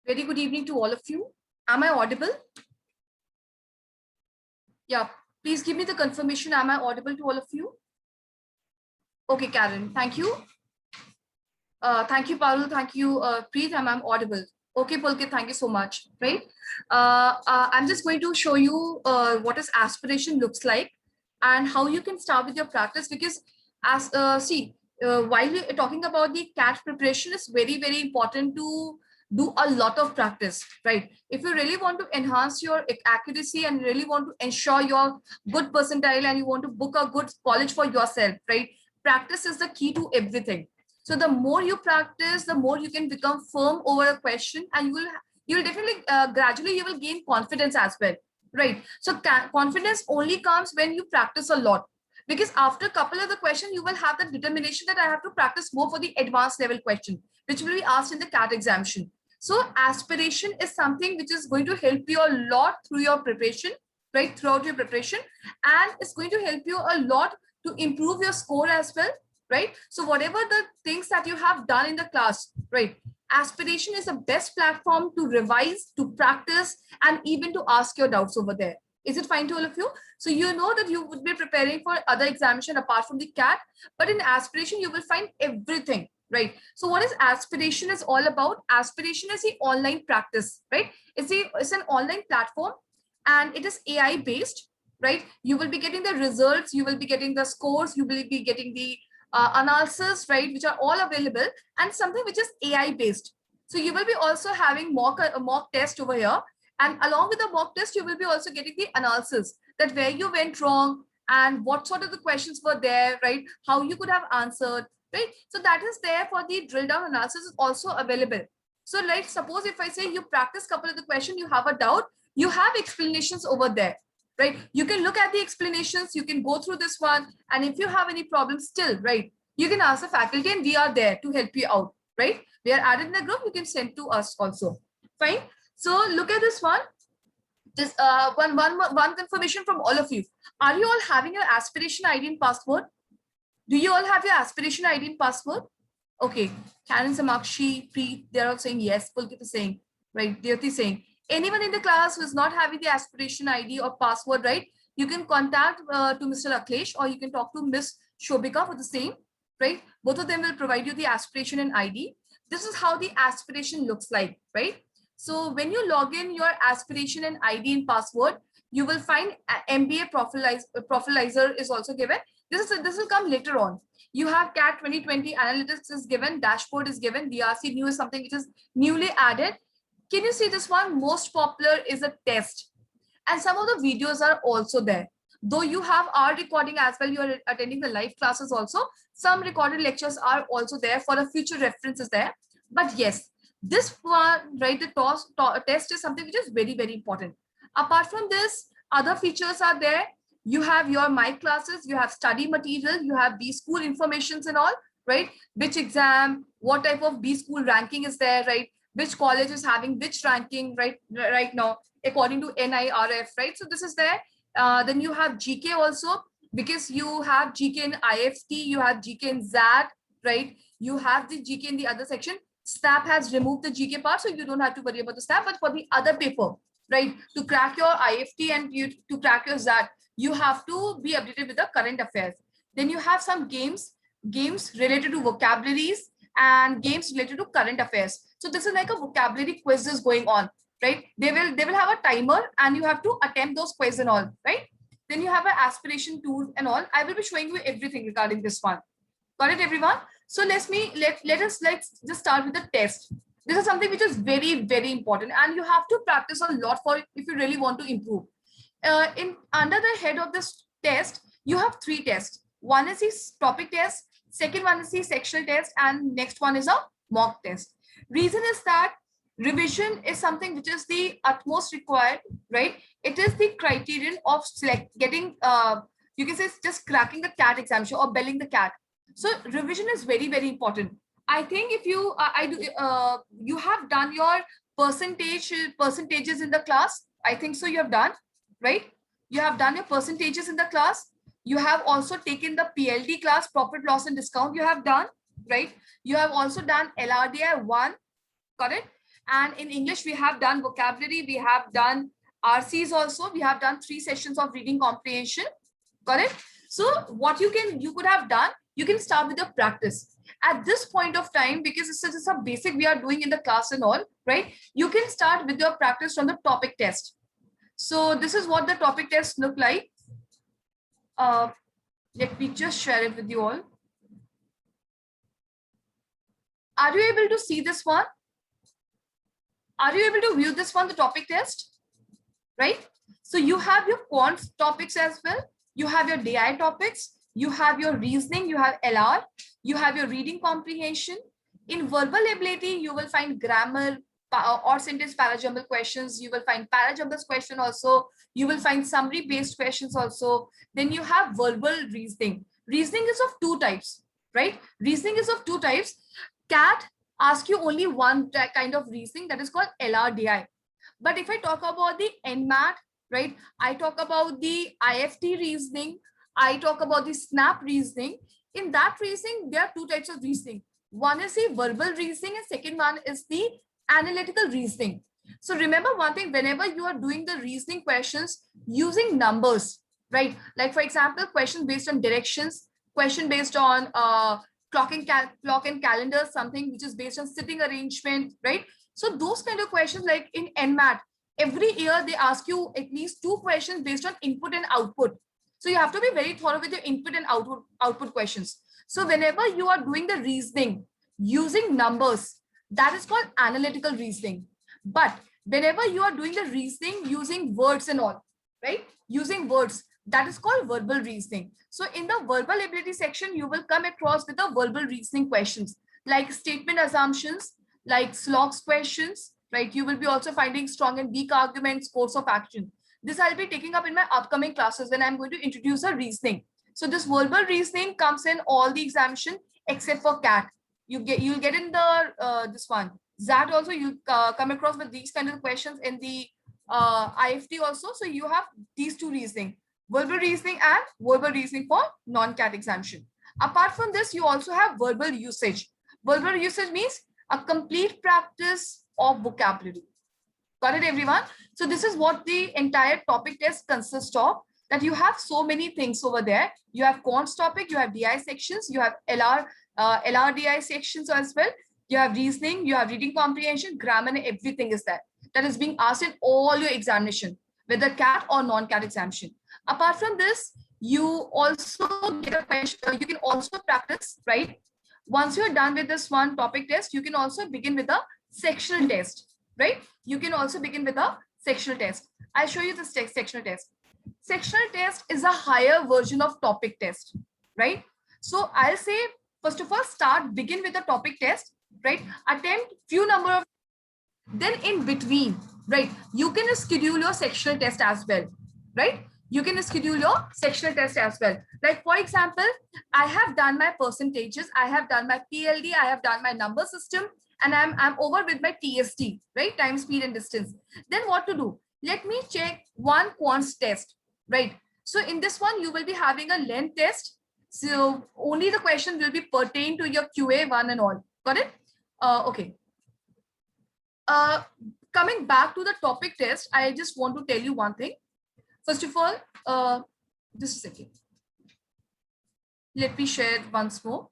Very good evening to all of you. Am I audible? Yeah, please give me the confirmation. Am I audible to all of you? Okay, Karen, thank you. Thank you, Parul. Thank you, Preet. I'm audible. Okay, Pulkit, thank you so much. Right. I'm just going to show you what is aspiration looks like and how you can start with your practice, because as while we're talking about the CAT preparation, is very, very important to do a lot of practice, right? If you really want to enhance your accuracy and really want to ensure your good percentile and you want to book a good college for yourself, right? Practice is the key to everything. So the more you practice, the more you can become firm over a question, and you will definitely gradually you will gain confidence as well, right? So confidence only comes when you practice a lot, because after a couple of the questions you will have the determination that I have to practice more for the advanced level question, which will be asked in the CAT examination. So aspiration is something which is going to help you a lot through your preparation, right? Throughout your preparation, and it's going to help you a lot to improve your score as well, right? So whatever the things that you have done in the class, right? Aspiration is the best platform to revise, to practice, and even to ask your doubts over there. Is it fine to all of you? So you know that you would be preparing for other examination apart from the CAT, but in aspiration, you will find everything, right? So what is aspiration is all about? Aspiration is the online practice, right? It's an online platform and it is AI based, right? You will be getting the results, you will be getting the scores, you will be getting the analysis, right, which are all available, and something which is AI based. So you will be also having mock test over here, and along with the mock test, you will be also getting the analysis that where you went wrong and what sort of the questions were there, right? How you could have answered, right? So that is there for the drill down analysis is also available. So like suppose if I say you practice couple of the question, you have a doubt, you have explanations over there, right? You can look at the explanations, you can go through this one, and if you have any problems still, right, you can ask the faculty and we are there to help you out, right? We are added in the group, you can send to us also. Fine. So look at this one. This one confirmation from all of you. Are you all having your aspiration ID and password? Do you all have your aspiration ID and password? Okay. Karen, Samakshi, Preet, they're all saying yes. Pulkit is saying, right? Jyoti is saying. Anyone in the class who is not having the aspiration ID or password, right? You can contact to Mr. Akhilesh, or you can talk to Miss Shobika for the same, right? Both of them will provide you the aspiration and ID. This is how the aspiration looks like, right? So when you log in your aspiration and ID and password, you will find MBA profilizer is also given. This will come later on. You have CAT 2020 analytics is given, dashboard is given, DRC new is something which is newly added. Can you see this one? Most popular is a test, and some of the videos are also there. Though you have our recording as well, you are attending the live classes also. Some recorded lectures are also there for a future references there. But yes, this one, right, the test is something which is very, very important. Apart from this, other features are there. You have your my classes, you have study material, you have B school informations and all, right? Which exam, what type of B school ranking is there, right? Which college is having which ranking right now according to NIRF, right? So this is there. Then you have GK also, because you have GK in IFT, you have GK in ZAT, right? You have the GK in the other section. SNAP has removed the GK part, so you don't have to worry about the SNAP. But for the other paper, right, to crack your IFT and to crack your ZAT, you have to be updated with the current affairs. Then you have some games related to vocabularies and games related to current affairs. So this is like a vocabulary quizzes going on, right? They will have a timer and you have to attempt those quizzes and all, right? Then you have an aspiration tool and all. I will be showing you everything regarding this one. Got it, everyone? So let's just start with the test. This is something which is very, very important, and you have to practice a lot for it if you really want to improve. In under the head of this test, you have 3 tests. One is the topic test, second one is the sectional test, and next one is a mock test. Reason is that revision is something which is the utmost required, right? It is the criterion of getting you can say just cracking the CAT examination or belling the CAT. So revision is very, very important. I think if you you have done your percentages in the class. I think so you have done, right? You have done your percentages in the class. You have also taken the PLD class, profit, loss and discount, you have done, right? You have also done LRDI 1, correct? And in English, we have done vocabulary, we have done RCs also, we have done 3 sessions of reading comprehension. Got it? So what you could have done, you can start with your practice. At this point of time, because it's just a basic we are doing in the class and all, right? You can start with your practice from the topic test. So this is what the topic test look like. Let me just share it with you all. Are you able to see this one? Are you able to view this one, the topic test? Right? So you have your quant topics as well. You have your DI topics. You have your reasoning. You have LR. You have your reading comprehension. In verbal ability, you will find grammar or sentence parajumble questions. You will find parajumbles question also. You will find summary based questions also. Then you have verbal reasoning. Reasoning is of 2 types, right? Reasoning is of 2 types. CAT asks you only one kind of reasoning, that is called LRDI. But if I talk about the NMAT, right, I talk about the IFT reasoning, I talk about the SNAP reasoning. In that reasoning, there are 2 types of reasoning. One is the verbal reasoning and second one is the analytical reasoning. So remember one thing, whenever you are doing the reasoning questions using numbers, right? Like for example, question based on directions, question based on clock and calendar, something which is based on sitting arrangement, right? So those kind of questions, like in NMAT, every year they ask you at least 2 questions based on input and output. So you have to be very thorough with your input and output questions. So whenever you are doing the reasoning using numbers, that is called analytical reasoning. But whenever you are doing the reasoning using words and all, right? Using words, that is called verbal reasoning. So in the verbal ability section, you will come across with the verbal reasoning questions like statement assumptions, like slogs questions, right? You will be also finding strong and weak arguments, course of action. This I'll be taking up in my upcoming classes when I'm going to introduce a reasoning. So this verbal reasoning comes in all the examination except for CAT. You'll get in the this one. ZAT also you come across with these kind of questions in the IFT also. So you have these 2 reasoning, verbal reasoning and verbal reasoning for non-CAT examination. Apart from this, you also have verbal usage. Verbal usage means a complete practice of vocabulary. Got it, everyone? So this is what the entire topic test consists of, that you have so many things over there. You have quants topic, you have DI sections, you have LRDI sections as well. You have reasoning, you have reading comprehension, grammar, and everything is there. That is being asked in all your examination, whether CAT or non-CAT examination. Apart from this, you also get a question, you can also practice, right? Once you're done with this one topic test, you can also begin with a sectional test, right? You can also begin with a sectional test. I'll show you the sectional test. Sectional test is a higher version of topic test, right? So I'll say, first of all, begin with the topic test, right? Attempt few number of, then in between, right? You can schedule your sectional test as well, right? You can schedule your sectional test as well. Like for example, I have done my percentages, I have done my PLD, I have done my number system, and I'm over with my TST, right? Time, speed, and distance. Then what to do? Let me check one quants test, right? So in this one, you will be having a length test. So only the question will be pertain to your QA1 and all. Got it? Okay. Coming back to the topic test, I just want to tell you one thing. First of all, just a second. Let me share it once more.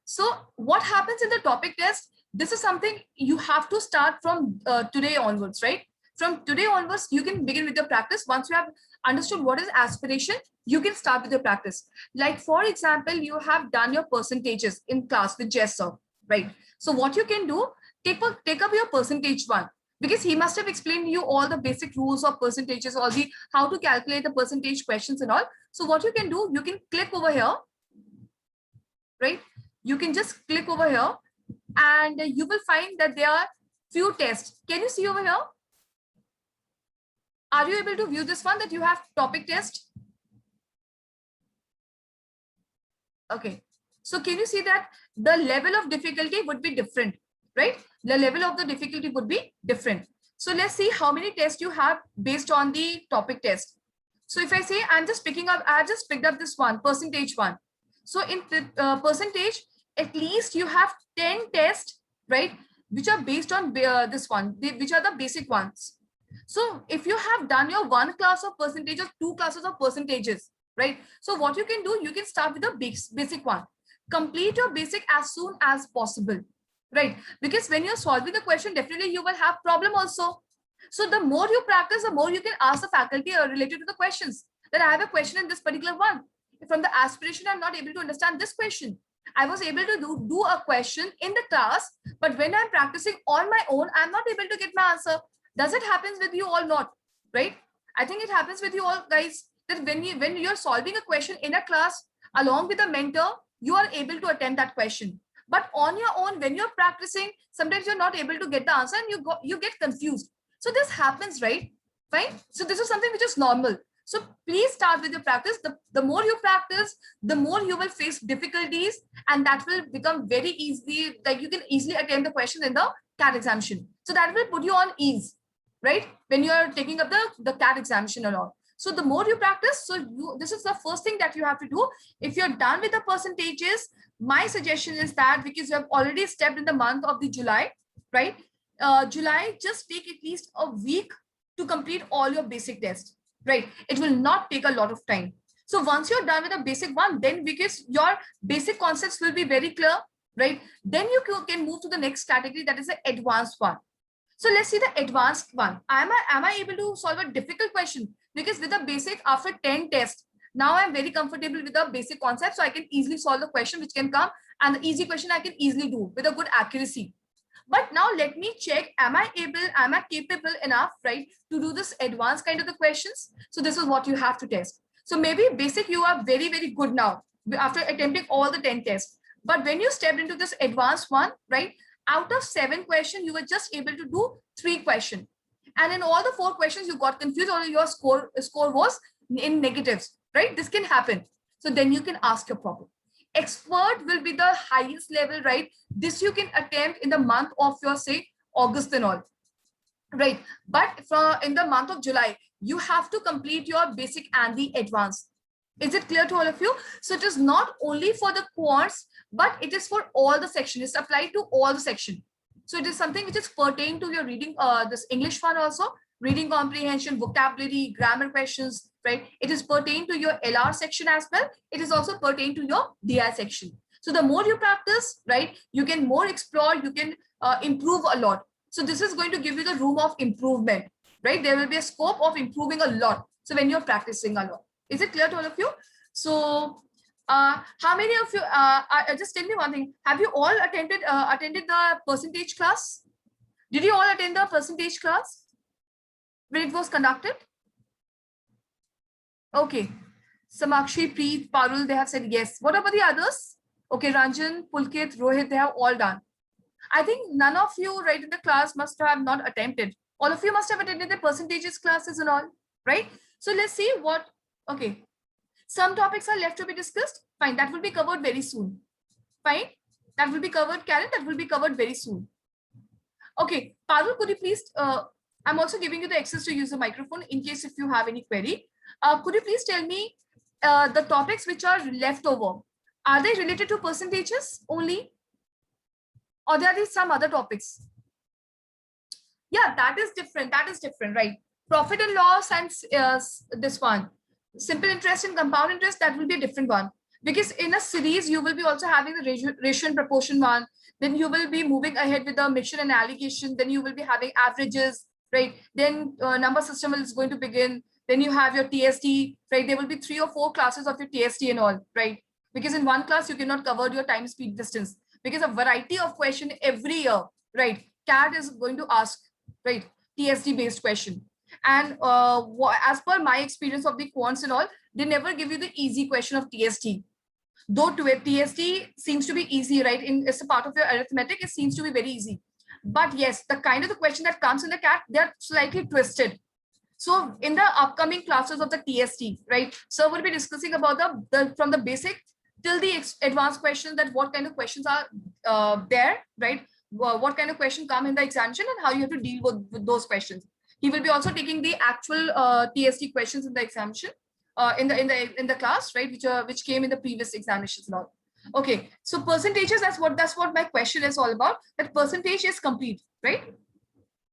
So what happens in the topic test? This is something you have to start from today onwards, right? From today onwards, you can begin with your practice. Once you have understood what is aspiration, you can start with your practice. Like for example, you have done your percentages in class with Jess sir, right? So what you can do, take up your percentage one, because he must have explained you all the basic rules of percentages, or the how to calculate the percentage questions and all. So what you can do, you can click over here, right? You can just click over here and you will find that there are few tests. Can you see over here? Are you able to view this one, that you have topic test? Okay. So can you see that the level of difficulty would be different, right? The level of the difficulty would be different. So let's see how many tests you have based on the topic test. So if I say I'm just picking up, I just picked up this one, percentage one. So in the percentage, at least you have 10 tests, right? which are based on this one, which are the basic ones. So if you have done your one class of percentage or two classes of percentages, right? So what you can do, you can start with the basic one. Complete your basic as soon as possible, right? Because when you're solving the question, definitely you will have problem also. So the more you practice, the more you can ask the faculty related to the questions. That I have a question in this particular one. From the aspiration, I'm not able to understand this question. I was able to do a question in the class, but when I'm practicing on my own, I'm not able to get my answer. Does it happen with you all? Not, right? I think it happens with you all, guys, that when you're solving a question in a class along with a mentor, you are able to attempt that question. But on your own, when you're practicing, sometimes you're not able to get the answer and you get confused. So this happens, right? Fine. So this is something which is normal. So please start with your practice. The more you practice, the more you will face difficulties, and that will become very easy. Like you can easily attempt the question in the CAT examination. So that will put you on ease, right? When you are taking up the CAT examination and all. So the more you practice, this is the first thing that you have to do. If you're done with the percentages, my suggestion is that because you have already stepped in the month of the July, right? July, just take at least a week to complete all your basic tests, right? It will not take a lot of time. So once you're done with the basic one, then because your basic concepts will be very clear, right? Then you can move to the next category, that is the advanced one. So let's see the advanced one. Am I able to solve a difficult question? Because with the basic, after 10 tests, now I'm very comfortable with the basic concept, so I can easily solve the question which can come, and the easy question I can easily do with a good accuracy. But now let me check, am I capable enough, right, to do this advanced kind of the questions? So this is what you have to test. So maybe basic, you are very, very good now after attempting all the 10 tests. But when you stepped into this advanced one, right, out of 7 questions, you were just able to do 3 questions. And in all the 4 questions, you got confused, or your score was in negatives, right? This can happen. So then you can ask your problem. Expert will be the highest level, right? This you can attempt in the month of your, say, August and all, right? But in the month of July, you have to complete your basic and the advanced. Is it clear to all of you? So it is not only for the quants, but it is for all the section. It's applied to all the section. So it is something which is pertaining to your reading, this English one also, reading comprehension, vocabulary, grammar questions, right? It is pertaining to your LR section as well. It is also pertaining to your DI section. So the more you practice, right, you can more explore, you can improve a lot. So this is going to give you the room of improvement, right? There will be a scope of improving a lot. So when you're practicing a lot, is it clear to all of you? So how many of you, just tell me one thing, have you all attended the percentage class? Did you all attend the percentage class when it was conducted? Okay, Samakshi, Preet, Parul, they have said yes. What about the others? Okay, Ranjan, Pulkit, Rohit, they have all done. I think none of you right in the class must have not attempted. All of you must have attended the percentages classes and all, right? So let's see what, okay. Some topics are left to be discussed. Fine, that will be covered very soon. Fine, that will be covered, Karen, that will be covered very soon. Okay, Parul, could you please, I'm also giving you the access to use the microphone in case if you have any query. Could you please tell me the topics which are left over? Are they related to percentages only? Or there are some other topics? Yeah, that is different. That is different, right? Profit and loss and this one. Simple interest and compound interest, that will be a different one. Because in a series, you will be also having the ratio and proportion one. Then you will be moving ahead with the mission and allocation. Then you will be having averages, right? Then number system is going to begin. Then you have your TST, right? There will be 3 or 4 classes of your TST and all, right? Because in one class, you cannot cover your time, speed, distance. Because a variety of question every year, right? CAT is going to ask, right? TST based question. And as per my experience of the quants and all, they never give you the easy question of TST. Though TST seems to be easy, right? It's a part of your arithmetic, it seems to be very easy. But yes, the kind of the question that comes in the CAT, they're slightly twisted. So in the upcoming classes of the TST, right? So we'll be discussing about from the basic till the advanced questions, that what kind of questions are there, right? What kind of question come in the examination and how you have to deal with those questions. He will be also taking the actual TST questions in the examination in the class, right? Which came in the previous examinations and all. Okay, so percentages, that's what my question is all about. That percentage is complete, right?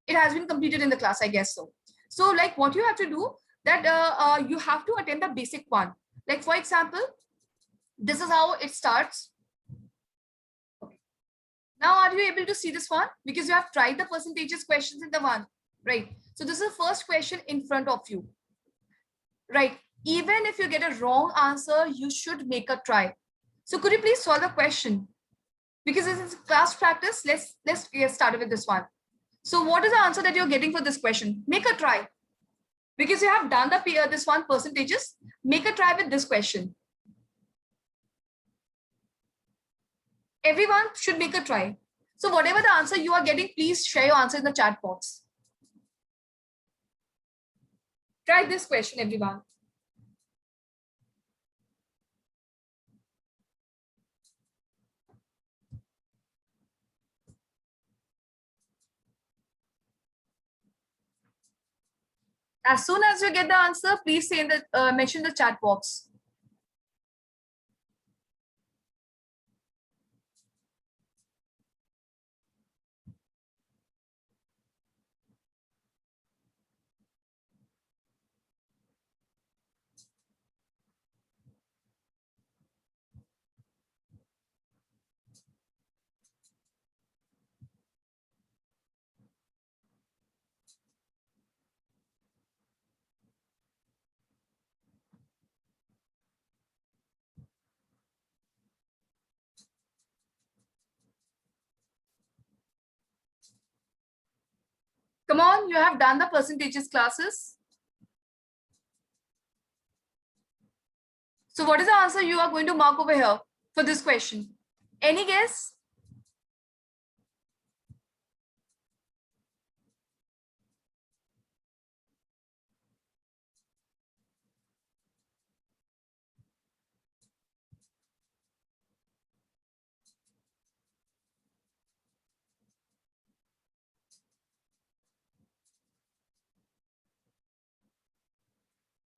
It has been completed in the class, I guess so. So like what you have to do, that you have to attend the basic one. Like for example, this is how it starts. Okay. Now are you able to see this one? Because you have tried the percentages questions in the one, right? So this is the first question in front of you, right? Even if you get a wrong answer, you should make a try. So could you please solve the question? Because this is class practice, let's get started with this one. So what is the answer that you're getting for this question? Make a try. Because you have done the this one percentages, make a try with this question. Everyone should make a try. So whatever the answer you are getting, please share your answer in the chat box. Try this question, everyone. As soon as you get the answer, please say in the mention the chat box. Come on, you have done the percentages classes. So what is the answer you are going to mark over here for this question? Any guess?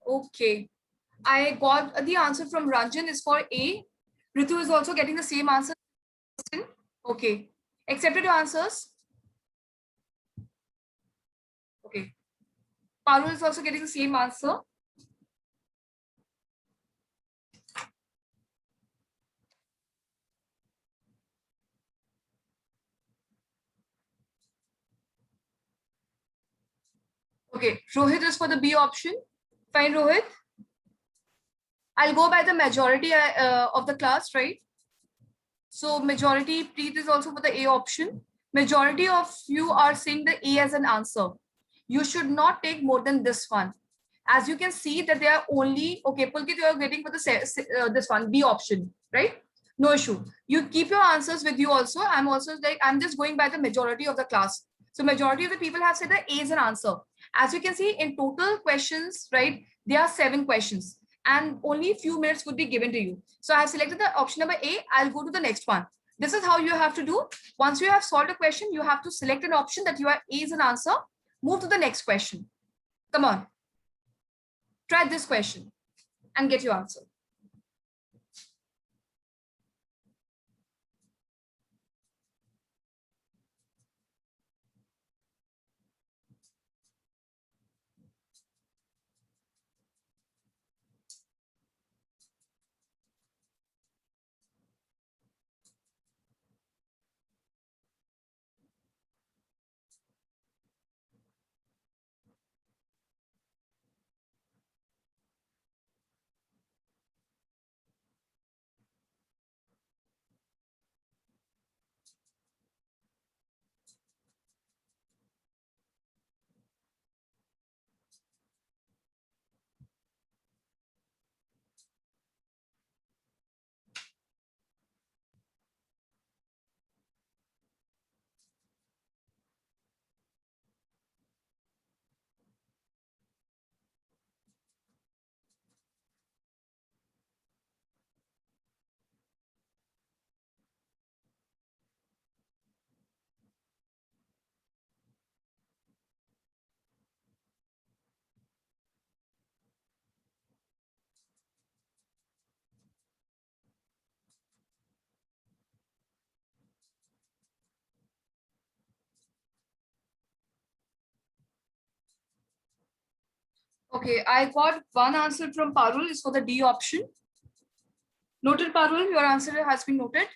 Okay. I got the answer from Ranjan is for A. Ritu is also getting the same answer. Okay. Accepted your answers? Okay. Parul is also getting the same answer. Okay. Rohit is for the B option. Fine, Rohit. I'll go by the majority of the class, right? So majority, Preet is also for the A option. Majority of you are saying the A as an answer. You should not take more than this one. As you can see that they are only, okay, Pulkit, you are getting for the this one, B option, right? No issue. You keep your answers with you also. I'm also like, I'm just going by the majority of the class. So majority of the people have said the A is an answer. As you can see in total questions, right? There are 7 questions and only a few minutes would be given to you. So I have selected the option number A. I'll go to the next one. This is how you have to do. Once you have solved a question, you have to select an option that you are A is an answer. Move to the next question. Come on. Try this question and get your answer. Okay, I got one answer from Parul is for the D option. Noted, Parul, your answer has been noted.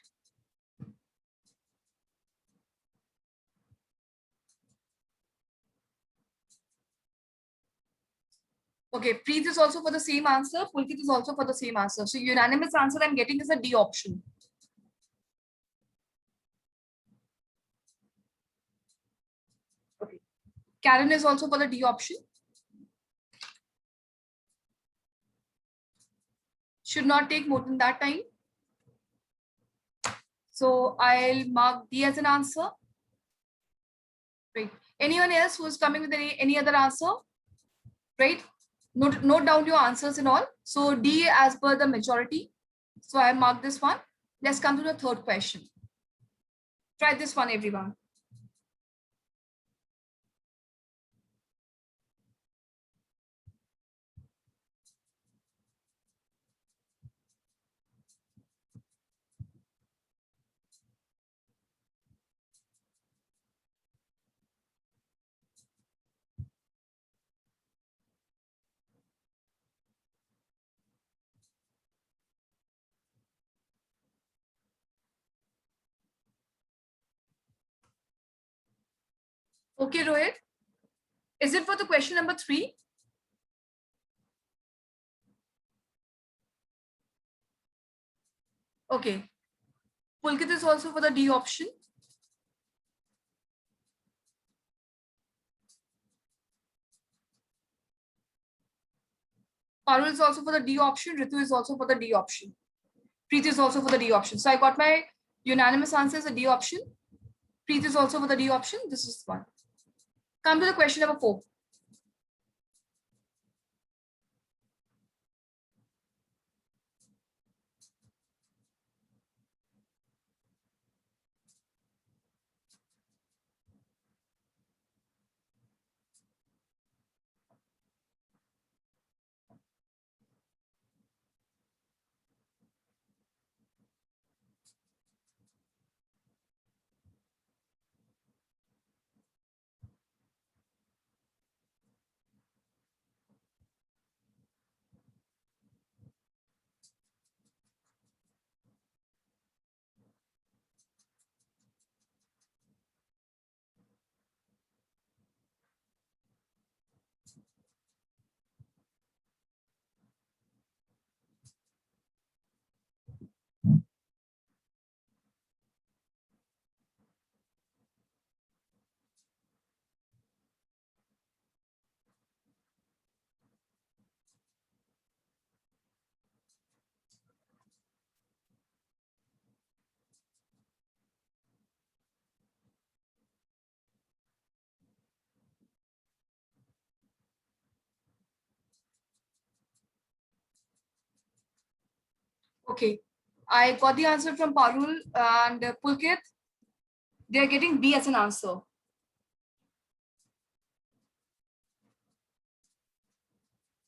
Okay, Preet is also for the same answer. Pulkit is also for the same answer. So unanimous answer I'm getting is a D option. Okay. Karen is also for the D option. Should not take more than that time. So I'll mark D as an answer. Right. Anyone else who is coming with any other answer? Right. Note down your answers and all. So D as per the majority. So I marked this one. Let's come to the third question. Try this one, everyone. Okay, Rohit. Is it for the question number 3? Okay. Pulkit is also for the D option. Parul is also for the D option. Ritu is also for the D option. Preet is also for the D option. So I got my unanimous answer as a D option. Preet is also for the D option. This is one. Come to the question number 4. Okay. I got the answer from Parul and Pulkit. They are getting B as an answer.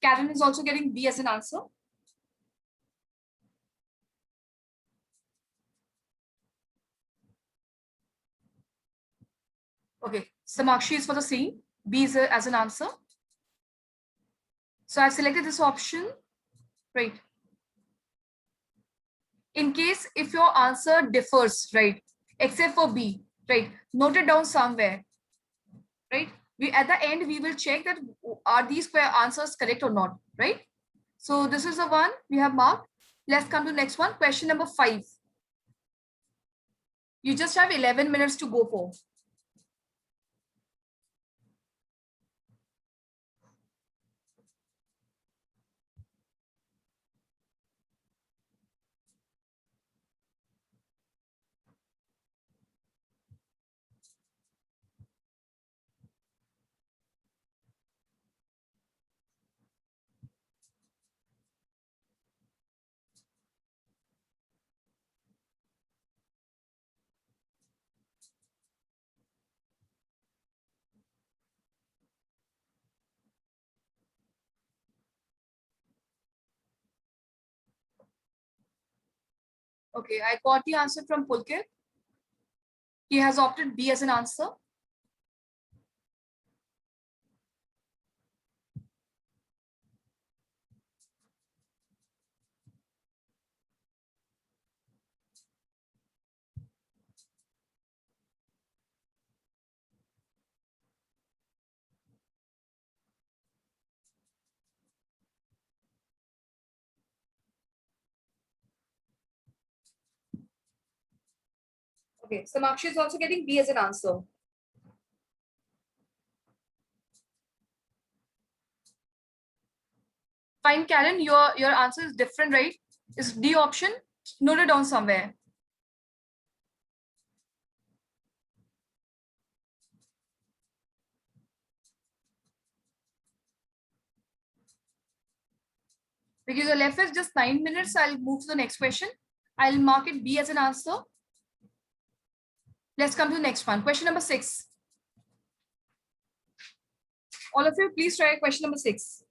Karen is also getting B as an answer. Okay. Samakshi is for the same. B is as an answer. So I've selected this option. Right. In case if your answer differs, right, except for B, right, note it down somewhere. Right. We at the end we will check that are these answers correct or not, right? So this is the one we have marked. Let's come to the next one. Question number 5. You just have 11 minutes to go for. Okay, I got the answer from Pulkit. He has opted B as an answer. Okay, Samakshi is also getting B as an answer. Fine, Karen, your answer is different, right? Is D option? Note it down somewhere. Because you're left with just 9 minutes, I'll move to the next question. I'll mark it B as an answer. Let's come to the next one. Question number 6. All of you, please try question number 6.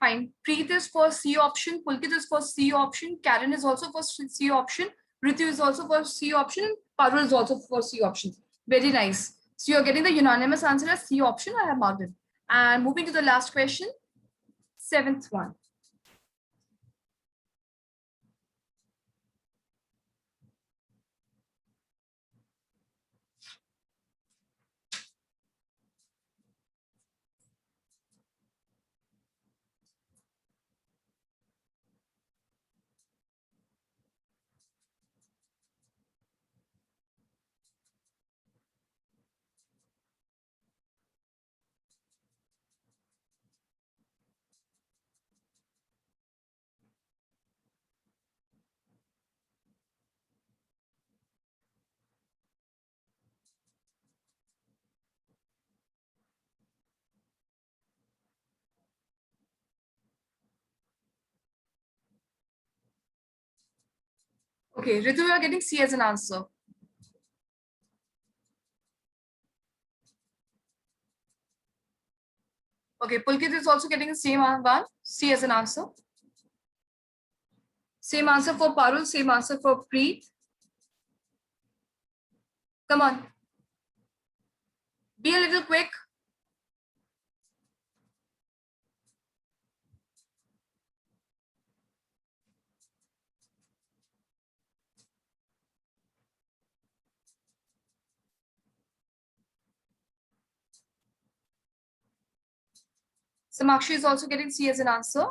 Fine. Preet is for C option. Pulkit is for C option. Karen is also for C option. Ritu is also for C option. Parul is also for C option. Very nice. So you're getting the unanimous answer as C option. I have marked it. And moving to the last question, 7th one. Okay, Ritu, you are getting C as an answer. Okay, Pulkit is also getting the same one, C as an answer. Same answer for Parul, same answer for Preet. Come on. Be a little quick. Samakshi is also getting C as an answer.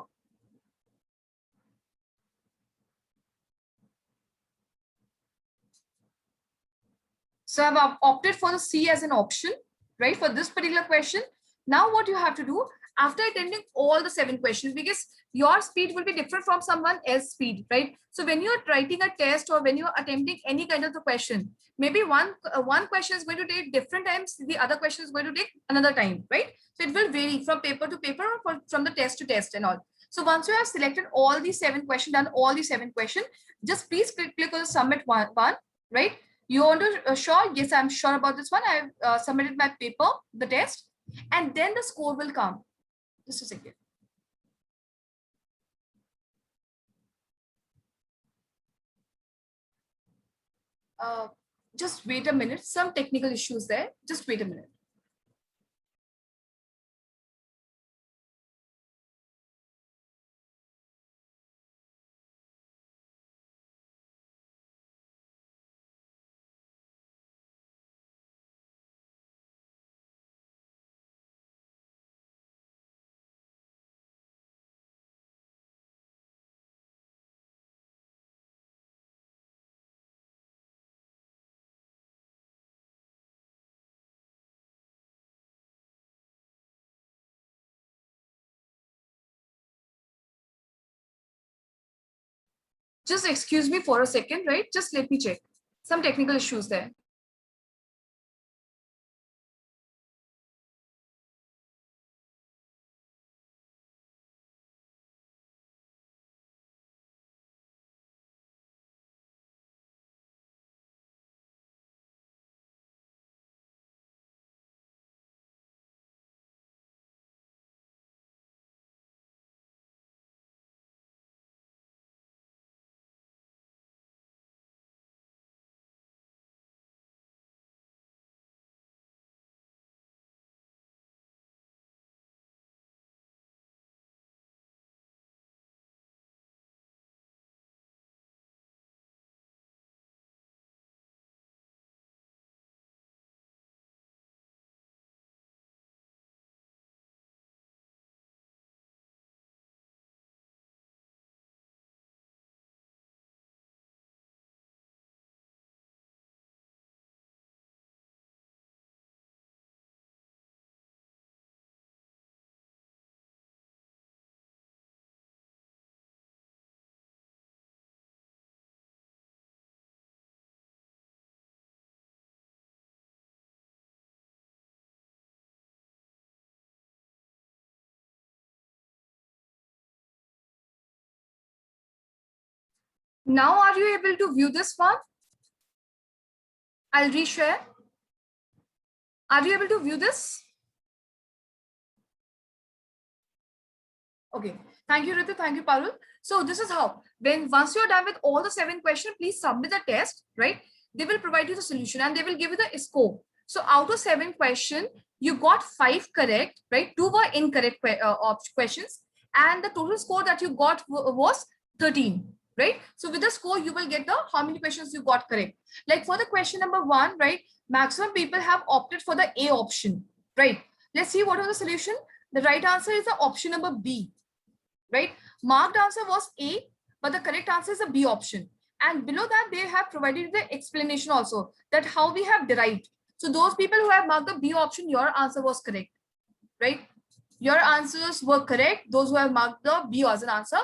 So I've opted for the C as an option, right, for this particular question. Now what you have to do after attending all the 7 questions, because your speed will be different from someone else's speed, right? So when you're writing a test or when you're attempting any kind of the question, maybe one question is going to take different times, the other question is going to take another time, right? So it will vary from paper to paper or from the test to test and all. So once you have selected all these 7 questions, done all these 7 questions, just please click on the submit one, right? You want to sure? Yes, I'm sure about this one. I've submitted my paper, the test, and then the score will come. Just a second. Just wait a minute. Some technical issues there. Just wait a minute. Just excuse me for a second, right? Just let me check. Some technical issues there. Now, are you able to view this one? I'll reshare. Are you able to view this? Okay. Thank you, Ritu. Thank you, Parul. So this is how, once you're done with all the 7 questions, please submit the test, right? They will provide you the solution and they will give you the score. So out of 7 questions, you got 5 correct, right? 2 were incorrect questions. And the total score that you got was 13, right? So with the score, you will get the how many questions you got correct. Like for the question number 1, right? Maximum people have opted for the A option, right? Let's see what was the solution. The right answer is the option number B, right? Marked answer was A, but the correct answer is the B option. And below that, they have provided the explanation also that how we have derived. So those people who have marked the B option, your answer was correct, right? Your answers were correct. Those who have marked the B as an answer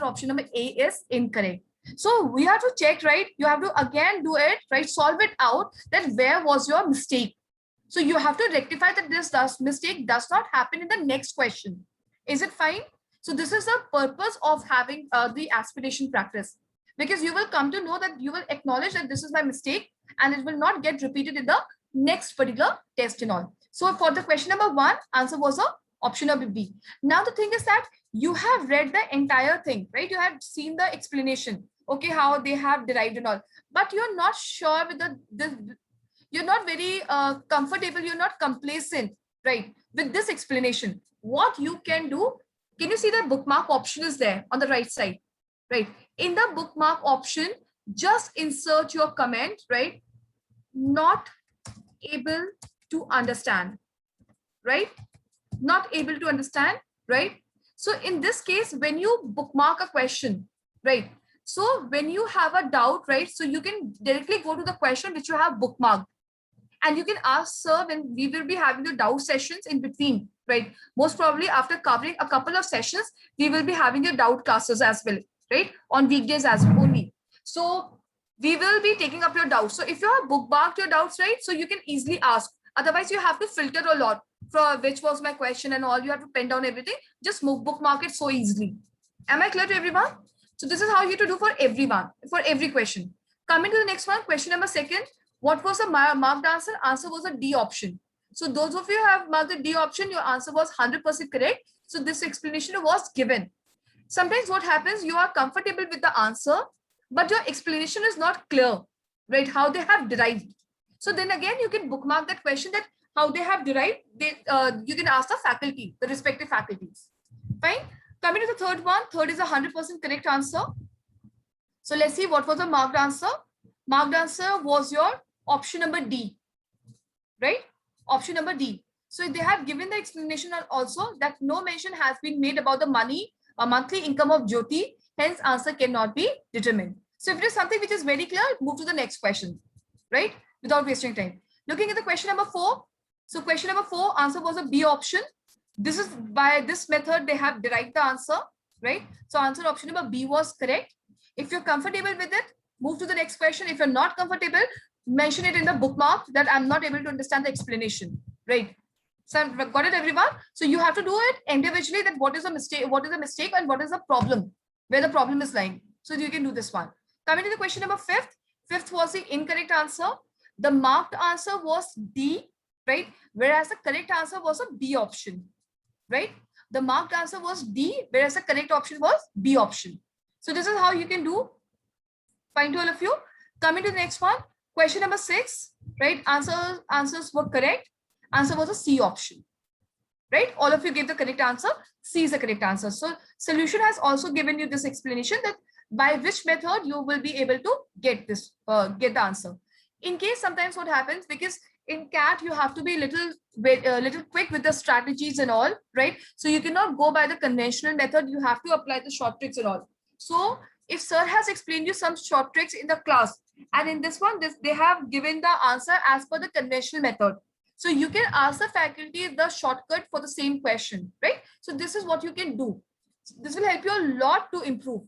option number A is incorrect. So we have to check, right? You have to again do it, right? Solve it out that where was your mistake. So you have to rectify that this mistake does not happen in the next question. Is it fine? So this is the purpose of having the aspiration practice, because you will come to know that you will acknowledge that this is my mistake and it will not get repeated in the next particular test and all. So for the question number 1, answer was a option number B. Now the thing is that you have read the entire thing, right? You have seen the explanation, okay, how they have derived and all, but you're not sure with you're not very comfortable, you're not complacent, right, with this explanation. What you can do, can you see the bookmark option is there on the right side, right? In the bookmark option, just insert your comment, right? Not able to understand, right? Not able to understand, right? So in this case, when you bookmark a question, right? So when you have a doubt, right? So you can directly go to the question which you have bookmarked. And you can ask sir when we will be having the doubt sessions in between, right? Most probably after covering a couple of sessions, we will be having your doubt classes as well, right? On weekdays as well only. So we will be taking up your doubts. So if you have bookmarked your doubts, right? So you can easily ask. Otherwise, you have to filter a lot for which was my question and all. You have to pen down everything. Just bookmark it so easily. Am I clear to everyone? So this is how you have to do for everyone, for every question. Coming to the next one, question number 2. What was the marked answer? Answer was a D option. So those of you who have marked the D option, your answer was 100% correct. So this explanation was given. Sometimes what happens, you are comfortable with the answer, but your explanation is not clear, right? How they have derived. So then again, you can bookmark that question, that how they have derived. You can ask the faculty, the respective faculties. Fine. Coming to the third one, third is a 100% correct answer. So let's see what was the marked answer. Marked answer was your option number D, right? Option number D. So they have given the explanation also that no mention has been made about the money or monthly income of Jyoti, hence answer cannot be determined. So if it is something which is very clear, move to the next question, right? Without wasting time. Looking at the question number 4. So question number 4, answer was a B option. This is by this method they have derived the answer, right? So answer option number B was correct. If you're comfortable with it, move to the next question. If you're not comfortable, mention it in the bookmark that I'm not able to understand the explanation, right? So got it, everyone? So you have to do it individually, that what is the mistake and what is the problem, where the problem is lying. So you can do this one. Coming to the question number fifth was the incorrect answer. The marked answer was D, right? Whereas the correct answer was a B option, right? The marked answer was D, whereas the correct option was B option. So this is how you can do. Fine to all of you. Coming to the next one, question number 6, right? Answers were correct. Answer was a C option, right? All of you gave the correct answer. C is the correct answer. So solution has also given you this explanation that by which method you will be able to get this, get the answer. In case sometimes what happens, because in CAT you have to be little quick with the strategies and all, right? So you cannot go by the conventional method. You have to apply the short tricks and all. So if sir has explained you some short tricks in the class, and in this one, they have given the answer as per the conventional method. So you can ask the faculty the shortcut for the same question, right? So this is what you can do. This will help you a lot to improve.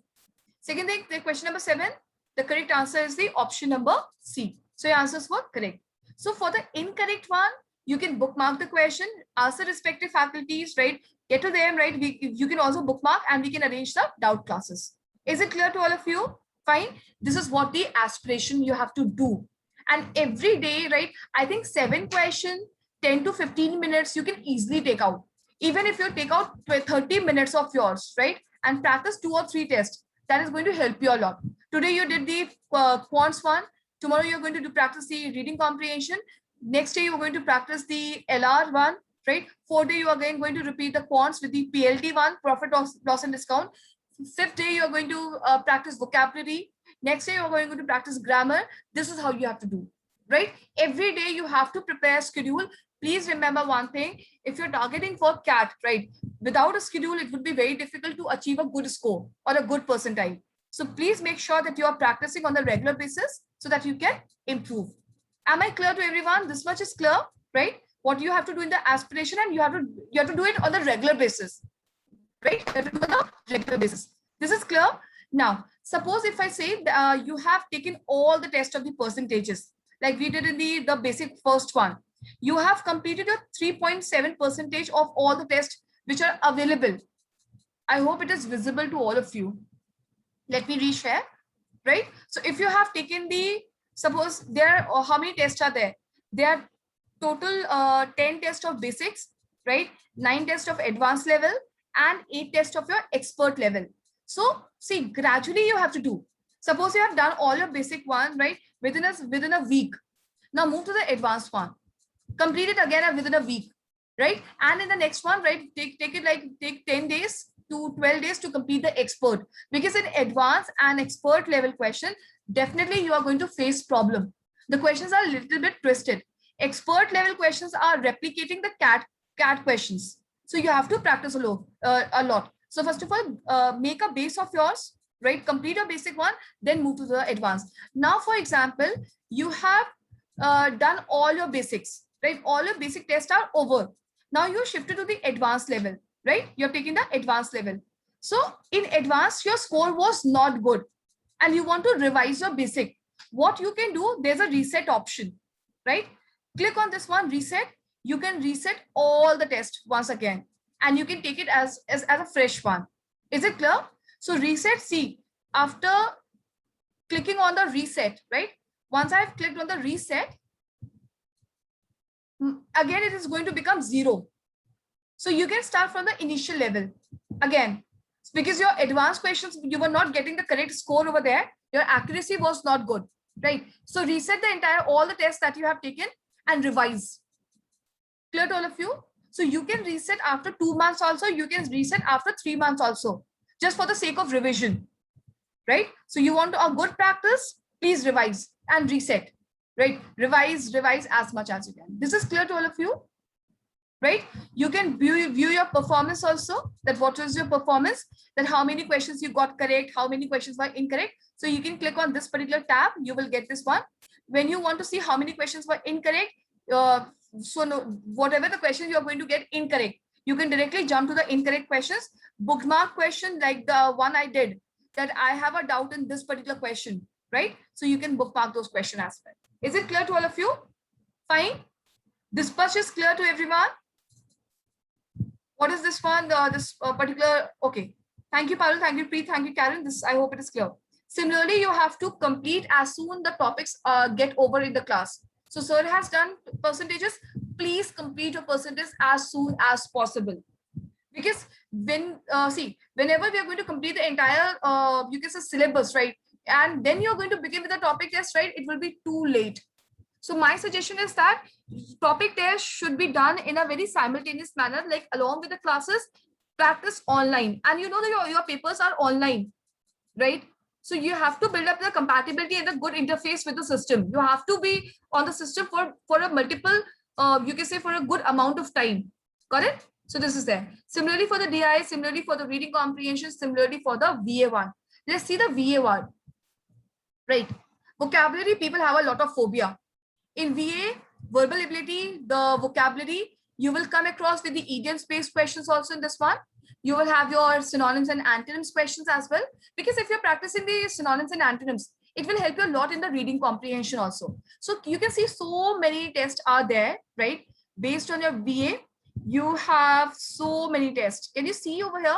Second thing, the question number 7, the correct answer is the option number C. So your answers were correct. So for the incorrect one, you can bookmark the question, ask the respective faculties, right? Get to them, right? You can also bookmark and we can arrange the doubt classes. Is it clear to all of you? Fine. This is what the aspiration you have to do. And every day, right? I think 7 questions, 10 to 15 minutes, you can easily take out. Even if you take out 30 minutes of yours, right? And practice 2 or 3 tests, that is going to help you a lot. Today you did the quants one. Tomorrow you're going to practice the reading comprehension. Next day you're going to practice the LR one, right? 4th day you are again going to repeat the quants with the PLD one, profit loss and discount. 5th day you're going to practice vocabulary. Next day you're going to practice grammar. This is how you have to do, right? Every day you have to prepare a schedule. Please remember one thing, if you're targeting for CAT, right, without a schedule, it would be very difficult to achieve a good score or a good percentile. So please make sure that you are practicing on the regular basis so that you can improve. Am I clear to everyone? This much is clear, right? What you have to do in the aspiration, and you have to do it on the regular basis, right? You have to do it on the regular basis. This is clear. Now, suppose if I say you have taken all the tests of the percentages, like we did in the basic first one. You have completed a 3.7% of all the tests which are available. I hope it is visible to all of you. Let me reshare, right? So if you have taken suppose there are, how many tests are there? There are total 10 tests of basics, right? 9 tests of advanced level and 8 tests of your expert level. So see, gradually you have to do. Suppose you have done all your basic one, right? Within a week. Now move to the advanced one. Complete it again within a week, right? And in the next one, right, take 10 days to 12 days to complete the expert, because in advanced and expert level question, definitely you are going to face problem. The questions are a little bit twisted. Expert level questions are replicating the CAT questions. So you have to practice a lot. So first of all, make a base of yours, right? Complete a basic one, then move to the advanced. Now, for example, you have done all your basics, right? All your basic tests are over. Now you shifted to the advanced level, right? You're taking the advanced level. So in advanced, your score was not good and you want to revise your basic. What you can do, there's a reset option, right? Click on this one, reset. You can reset all the tests once again, and you can take it as a fresh one. Is it clear? So reset, see, after clicking on the reset, right? Once I've clicked on the reset, again, it is going to become 0. So you can start from the initial level again, because your advanced questions, you were not getting the correct score over there. Your accuracy was not good, right? So reset all the tests that you have taken and revise. Clear to all of you? So you can reset after 2 months also. You can reset after 3 months also, just for the sake of revision, right? So you want a good practice, please revise and reset, right? Revise as much as you can. This is clear to all of you, right? You can view your performance also, that what was your performance, that how many questions you got correct, how many questions were incorrect. So you can click on this particular tab, you will get this one. When you want to see how many questions were incorrect, whatever the questions you are going to get incorrect, you can directly jump to the incorrect questions. Bookmark question like the one I did. that I have a doubt in this particular question, right? So you can bookmark those questions as well. Is it clear to all of you? Fine. This much is clear to everyone. What is this one? This particular, okay. Thank you, Parul. Thank you, Preet. Thank you, Karen. This, I hope it is clear. Similarly, you have to complete as soon the topics get over in the class. So sir has done percentages. Please complete your percentage as soon as possible. Because when, see, whenever we are going to complete the entire, you can say syllabus, right? And then you're going to begin with the topic test, right? It will be too late. So my suggestion is that topic test should be done in a very simultaneous manner, like along with the classes, practice online. And you know that your papers are online, right? So you have to build up the compatibility and the good interface with the system. You have to be on the system for a multiple, you can say for a good amount of time. Got it? So this is there. Similarly for the DI, similarly for the reading comprehension, similarly for the VA1. Let's see the VA1. Right. Vocabulary, people have a lot of phobia. In VA, verbal ability, the vocabulary, you will come across with the idioms-based questions also in this one. You will have your synonyms and antonyms questions as well. Because if you're practicing the synonyms and antonyms, it will help you a lot in the reading comprehension also. So you can see so many tests are there, right? Based on your VA, you have so many tests. Can you see over here?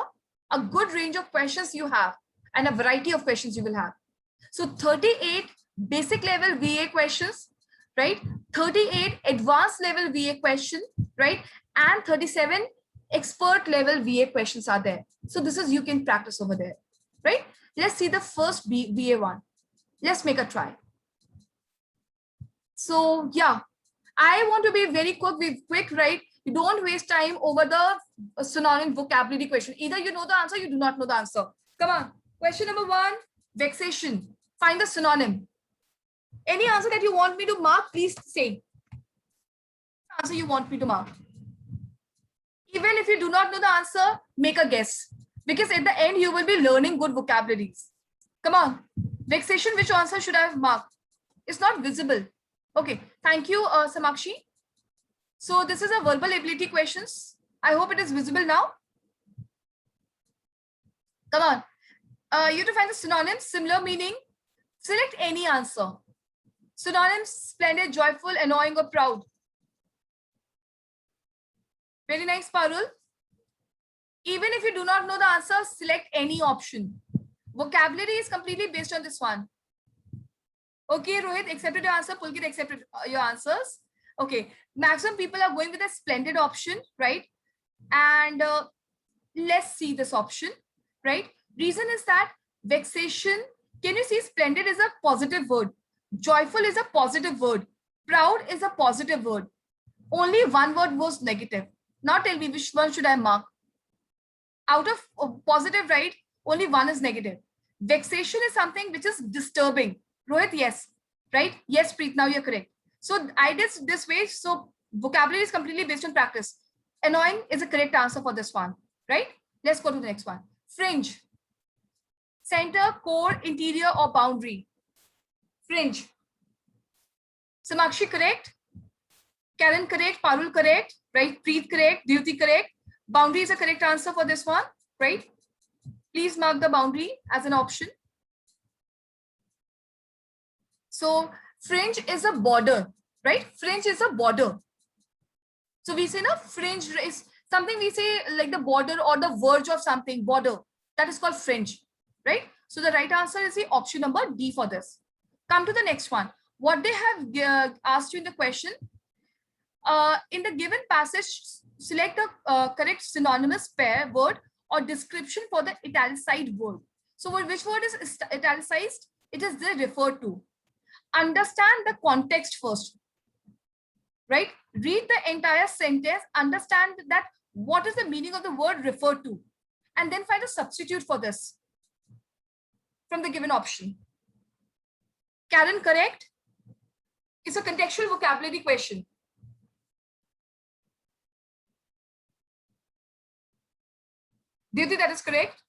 A good range of questions you have and a variety of questions you will have. So 38 basic level VA questions, right? 38 advanced level VA question, right? And 37 expert level VA questions are there. So this is, you can practice over there, right? Let's see the first VA1. Let's make a try. So yeah, I want to be very quick, right? You don't waste time over the synonym vocabulary question. Either you know the answer, you do not know the answer. Come on. Question number 1, vexation. Find the synonym. Any answer that you want me to mark, please say. Answer you want me to mark. Even if you do not know the answer, make a guess. Because at the end, you will be learning good vocabularies. Come on. Vexation, which answer should I have marked? It's not visible. Okay. Thank you, Samakshi. So this is a verbal ability questions. I hope it is visible now. Come on. You have to find the synonyms, similar meaning. Select any answer. Synonyms, splendid, joyful, annoying, or proud. Very nice, Parul. Even if you do not know the answer, select any option. Vocabulary is completely based on this one. Okay, Rohit accepted your answer. Pulkit accepted your answers. Okay, maximum people are going with a splendid option, right? And let's see this option, right? Reason is that vexation, can you see splendid is a positive word. Joyful is a positive word. Proud is a positive word. Only one word was negative. Now tell me which one should I mark? Out of positive, right? Only one is negative. Vexation is something which is disturbing. Rohit, yes. Right? Yes, Preet, now you're correct. So I did this way. So vocabulary is completely based on practice. Annoying is a correct answer for this one. Right? Let's go to the next one. Fringe. Center, core, interior, or boundary. Fringe. Samakshi correct. Karen correct. Parul correct. Right? Preet correct. Dyuti correct. Boundary is a correct answer for this one. Right? Please mark the boundary as an option. So fringe is a border, right? Fringe is a border. So we say no, fringe is something we say like the border or the verge of something, border. That is called fringe, right? So the right answer is the option number D for this. Come to the next one. What they have asked you in the question, in the given passage, select the correct synonymous pair word or description for the italicized word. So which word is italicized? It is the referred to. Understand the context first, right? Read the entire sentence, understand that what is the meaning of the word referred to, and then find a substitute for this from the given option. Karen, correct? It's a contextual vocabulary question. Didi, that is correct.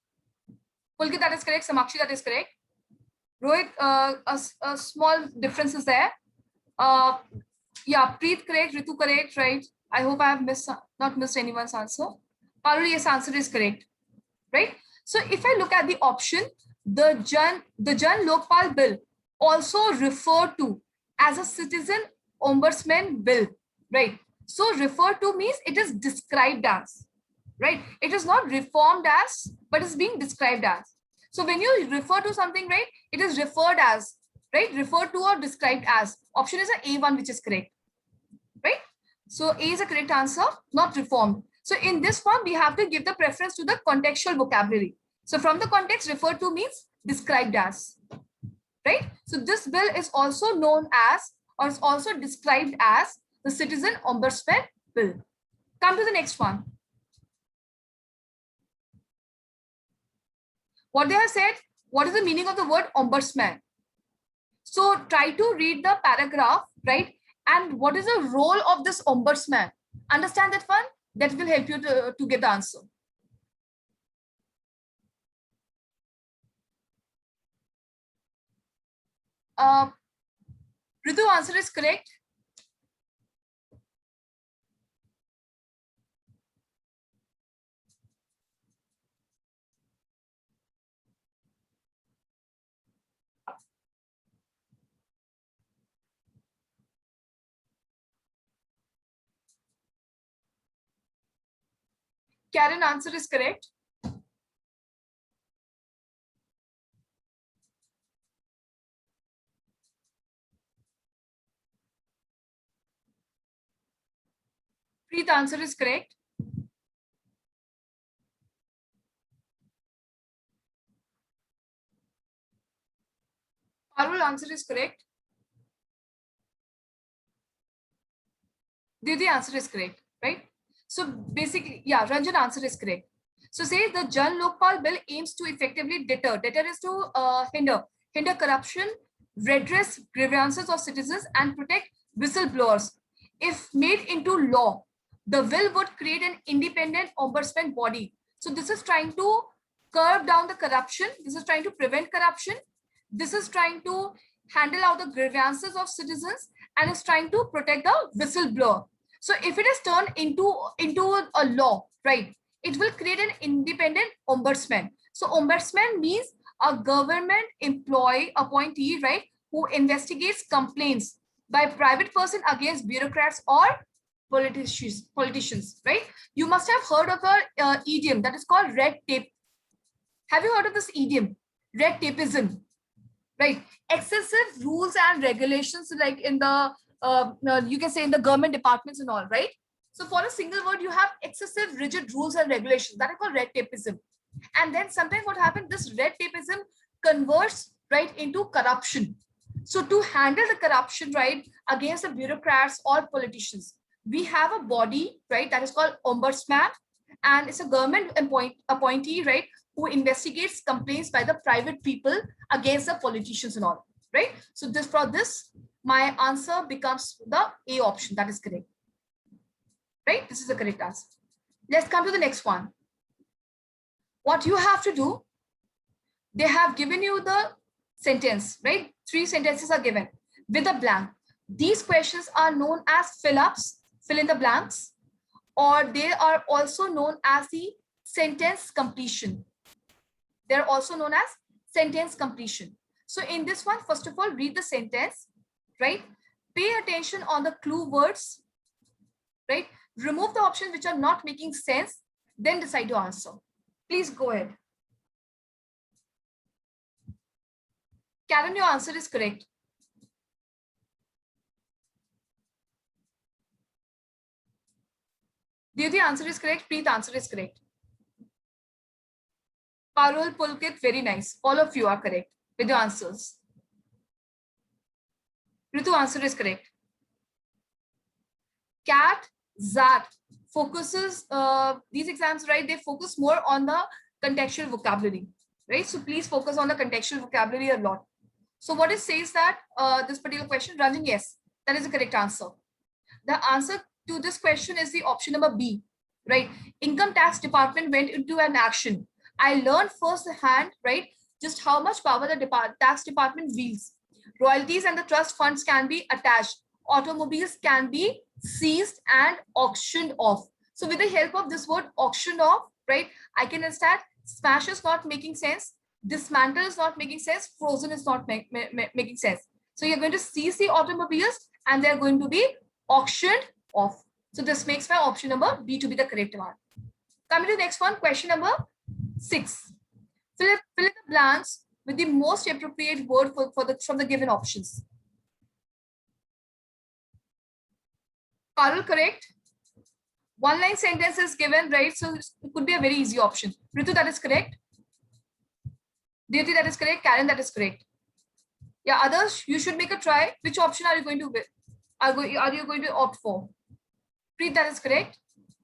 Pulkit, that is correct. Samakshi, that is correct. Rohit, a small difference is there. Yeah, Preet correct, Ritu correct, right? I hope I have not missed anyone's answer. Parul, yes, answer is correct, right? So if I look at the option, the Jan Lokpal Bill also referred to as a citizen ombudsman bill, right? So referred to means it is described as, right? It is not reformed as, but it's being described as. So when you refer to something, right, it is referred as, right? Referred to or described as. Option is a A1, which is correct, right? So A is a correct answer, not reformed. So in this form, we have to give the preference to the contextual vocabulary. So from the context, referred to means described as, right? So this bill is also known as, or is also described as, the Citizen Ombudsman Bill. Come to the next one. What they have said, what is the meaning of the word ombudsman? So try to read the paragraph, right? And what is the role of this ombudsman? Understand that one? That will help you to get the answer. Ritu, answer is correct. Karen, answer is correct. Preet, answer is correct. Parul, answer is correct. The answer is correct, right? So basically, yeah, Ranjan, answer is correct. So say the Jan Lokpal bill aims to effectively deter is to hinder corruption, redress grievances of citizens, and protect whistleblowers. If made into law, the bill would create an independent ombudsman body. So this is trying to curb down the corruption. This is trying to prevent corruption. This is trying to handle out the grievances of citizens, and is trying to protect the whistleblower. So if it is turned into a law, right, it will create an independent ombudsman. So ombudsman means a government employee appointee, right, who investigates complaints by private person against bureaucrats or politicians, right? You must have heard of a idiom that is called red tape. Have you heard of this idiom? Red tapeism, right? Excessive rules and regulations, like in the you can say in the government departments and all, right? So for a single word, you have excessive rigid rules and regulations, that is called red tapeism. And then sometimes what happens, this red tapeism converts, right, into corruption. So to handle the corruption, right, against the bureaucrats or politicians, we have a body, right, that is called ombudsman, and it's a government appointee, right, who investigates complaints by the private people against the politicians and all, right? So this, for this, my answer becomes the A option. That is correct, right? This is the correct answer. Let's come to the next one. What you have to do, they have given you the sentence, right? 3 sentences are given with a blank. These questions are known as fill-ups, fill in the blanks, or they are also known as the sentence completion. They're also known as sentence completion. So in this one, first of all, read the sentence, right? Pay attention on the clue words, right? Remove the options which are not making sense, then decide to answer. Please go ahead. Karen, your answer is correct. The answer is correct. Preet, answer is correct. Parul, Pulkit, very nice. All of you are correct with your answers. Ritu, answer is correct. Cat, Zat focuses, these exams, right, they focus more on the contextual vocabulary, right? So please focus on the contextual vocabulary a lot. So what it says that this particular question, Ranjan, yes, that is the correct answer. The answer to this question is the option number B, right? Income tax department went into an action. I learned firsthand, right, just how much power the tax department wields. Royalties and the trust funds can be attached. Automobiles can be seized and auctioned off. So with the help of this word auctioned off, right, I can understand smash is not making sense. Dismantle is not making sense. Frozen is not making sense. So you're going to seize the automobiles and they're going to be auctioned off. So this makes my option number B to be the correct one. Coming to the next one, question number 6. Fill in the blanks with the most appropriate word from the given options. Carol, correct? One line sentence is given, right? So it could be a very easy option. Ritu, that is correct. Deity, that is correct. Karen, that is correct. Yeah, others, you should make a try. Which option are you going to are you going to opt for? Preet, that is correct.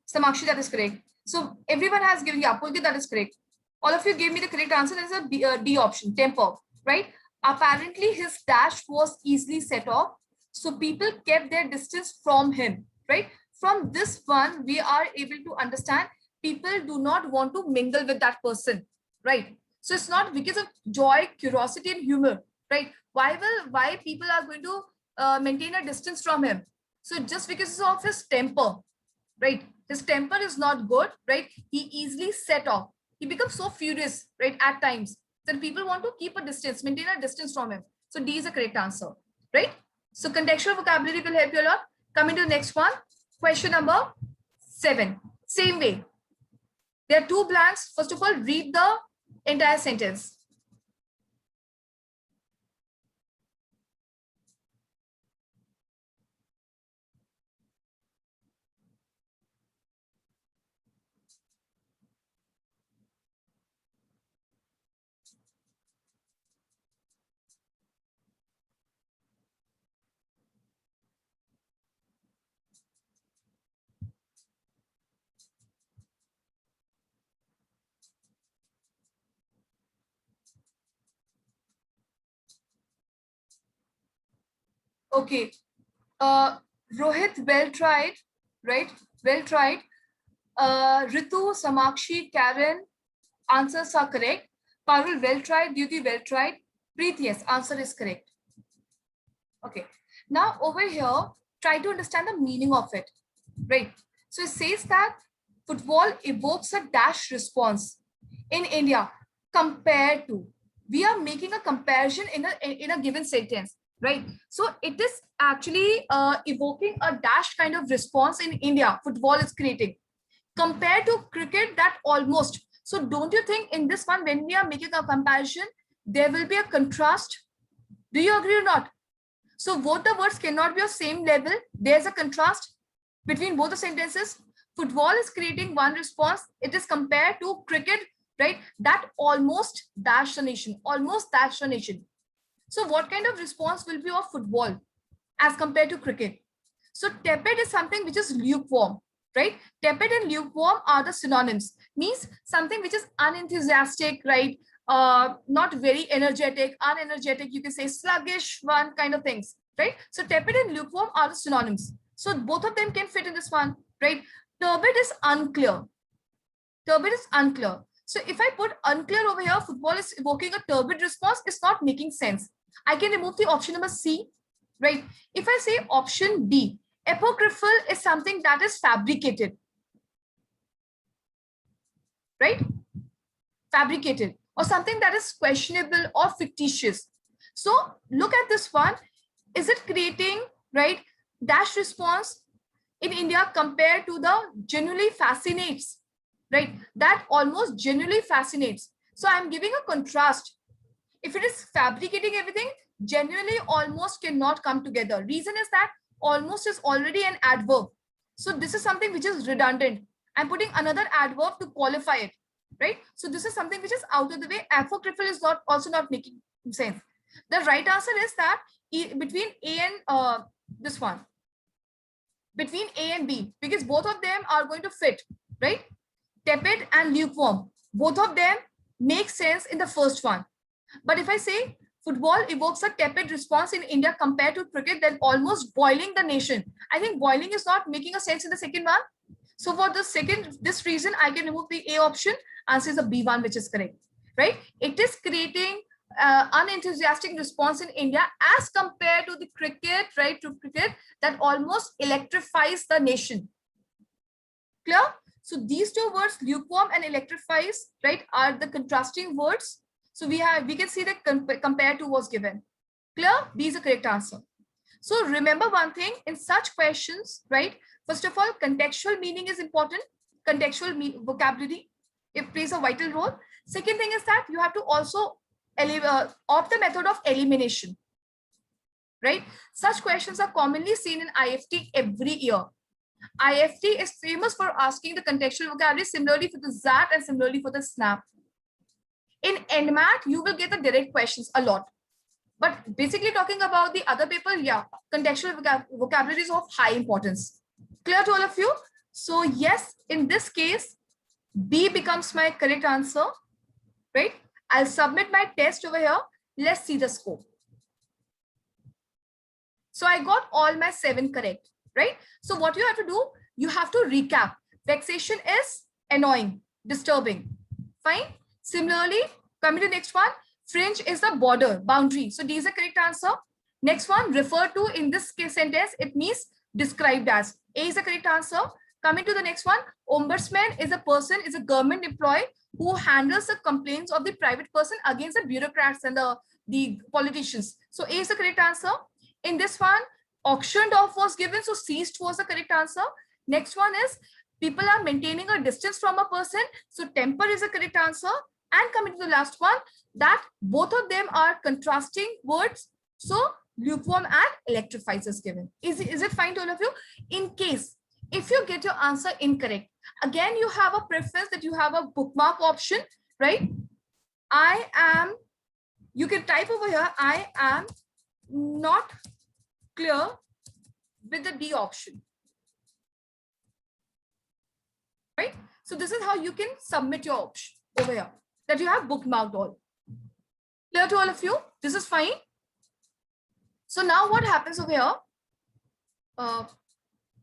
Samakshi, that is correct. So everyone has given, yeah, Pulkit, that is correct. All of you gave me the correct answer. That is a D option, temper, right? Apparently his dash was easily set off, so people kept their distance from him, right? From this one, we are able to understand people do not want to mingle with that person, right? So it's not because of joy, curiosity, and humor, right? Why people are going to maintain a distance from him? So just because of his temper, right? His temper is not good, right? He easily set off. He becomes so furious, right? At times that people want to keep a distance, maintain a distance from him. So D is the correct answer, right? So contextual vocabulary will help you a lot. Coming to the next one, question number 7. Same way. There are 2 blanks. First of all, read the entire sentence. Okay. Rohit, well tried, right? Well tried. Ritu, Samakshi, Karen, answers are correct. Parul, well tried. Dyuti, well tried. Preet, yes, answer is correct. Okay. Now over here, try to understand the meaning of it, right? So it says that football evokes a dash response in India compared to. We are making a comparison in a given sentence, right? So it is actually evoking a dash kind of response in India. Football is creating compared to cricket, that almost. So don't you think in this one, when we are making a comparison, there will be a contrast? Do you agree or not? So both the words cannot be of same level. There's a contrast between both the sentences. Football is creating one response. It is compared to cricket, right? That almost dashed the nation, almost dashed the nation. So what kind of response will be of football as compared to cricket? So tepid is something which is lukewarm, right? Tepid and lukewarm are the synonyms. Means something which is unenthusiastic, right? Not very energetic, unenergetic, you can say sluggish, one kind of things, right? So tepid and lukewarm are the synonyms. So both of them can fit in this one, right? Turbid is unclear. Turbid is unclear. So if I put unclear over here, football is evoking a turbid response, it's not making sense. I can remove the option number C, right? If I say option D, apocryphal is something that is fabricated, right? Fabricated, or something that is questionable or fictitious. So look at this one. Is it creating, right, dash response in India compared to the genuinely fascinates, right? That almost genuinely fascinates. So I'm giving a contrast. If it is fabricating everything, genuinely almost cannot come together. Reason is that almost is already an adverb. So this is something which is redundant. I'm putting another adverb to qualify it, right? So this is something which is out of the way. Apocryphal is not also not making sense. The right answer is that between A and this one, between A and B, because both of them are going to fit, right? Tepid and lukewarm, both of them make sense in the first one. But if I say football evokes a tepid response in India compared to cricket, then almost boiling the nation, I think boiling is not making a sense in the second one. So for this reason, I can remove the A option. Answer is the B one, which is correct, right? It is creating unenthusiastic response in India as compared to the cricket, right? To cricket that almost electrifies the nation. Clear? So these two words, lukewarm and electrifies, right, are the contrasting words. So we can see that compare to was given. Clear? B is the correct answer. So remember one thing in such questions, right? First of all, contextual meaning is important. Contextual vocabulary, it plays a vital role. Second thing is that you have to also opt the method of elimination, right? Such questions are commonly seen in IFT every year. IFT is famous for asking the contextual vocabulary, similarly for the ZAT and similarly for the SNAP. In NMAT, you will get the direct questions a lot. But basically talking about the other paper, yeah, contextual vocabulary is of high importance. Clear to all of you? So yes, in this case, B becomes my correct answer, right? I'll submit my test over here. Let's see the score. So I got all my 7 correct, right? So what you have to do, you have to recap. Vexation is annoying, disturbing. Fine. Similarly, coming to the next one, fringe is the border, boundary. So D is the correct answer. Next one, refer to in this case sentence, it means described as. A is the correct answer. Coming to the next one, ombudsman is a person, is a government employee who handles the complaints of the private person against the bureaucrats and the politicians. So A is the correct answer. In this one, auctioned off was given, so seized was the correct answer. Next one is people are maintaining a distance from a person, so temper is the correct answer. And coming to the last one, that both of them are contrasting words, so lukewarm and electrifies is given. Is it fine to all of you? In case if you get your answer incorrect, again you have a preference that you have a bookmark option, right? You can type over here, I am not clear with the D option, right? So this is how you can submit your option over here, that you have bookmarked all. Clear to all of you? This is fine. So now what happens over here?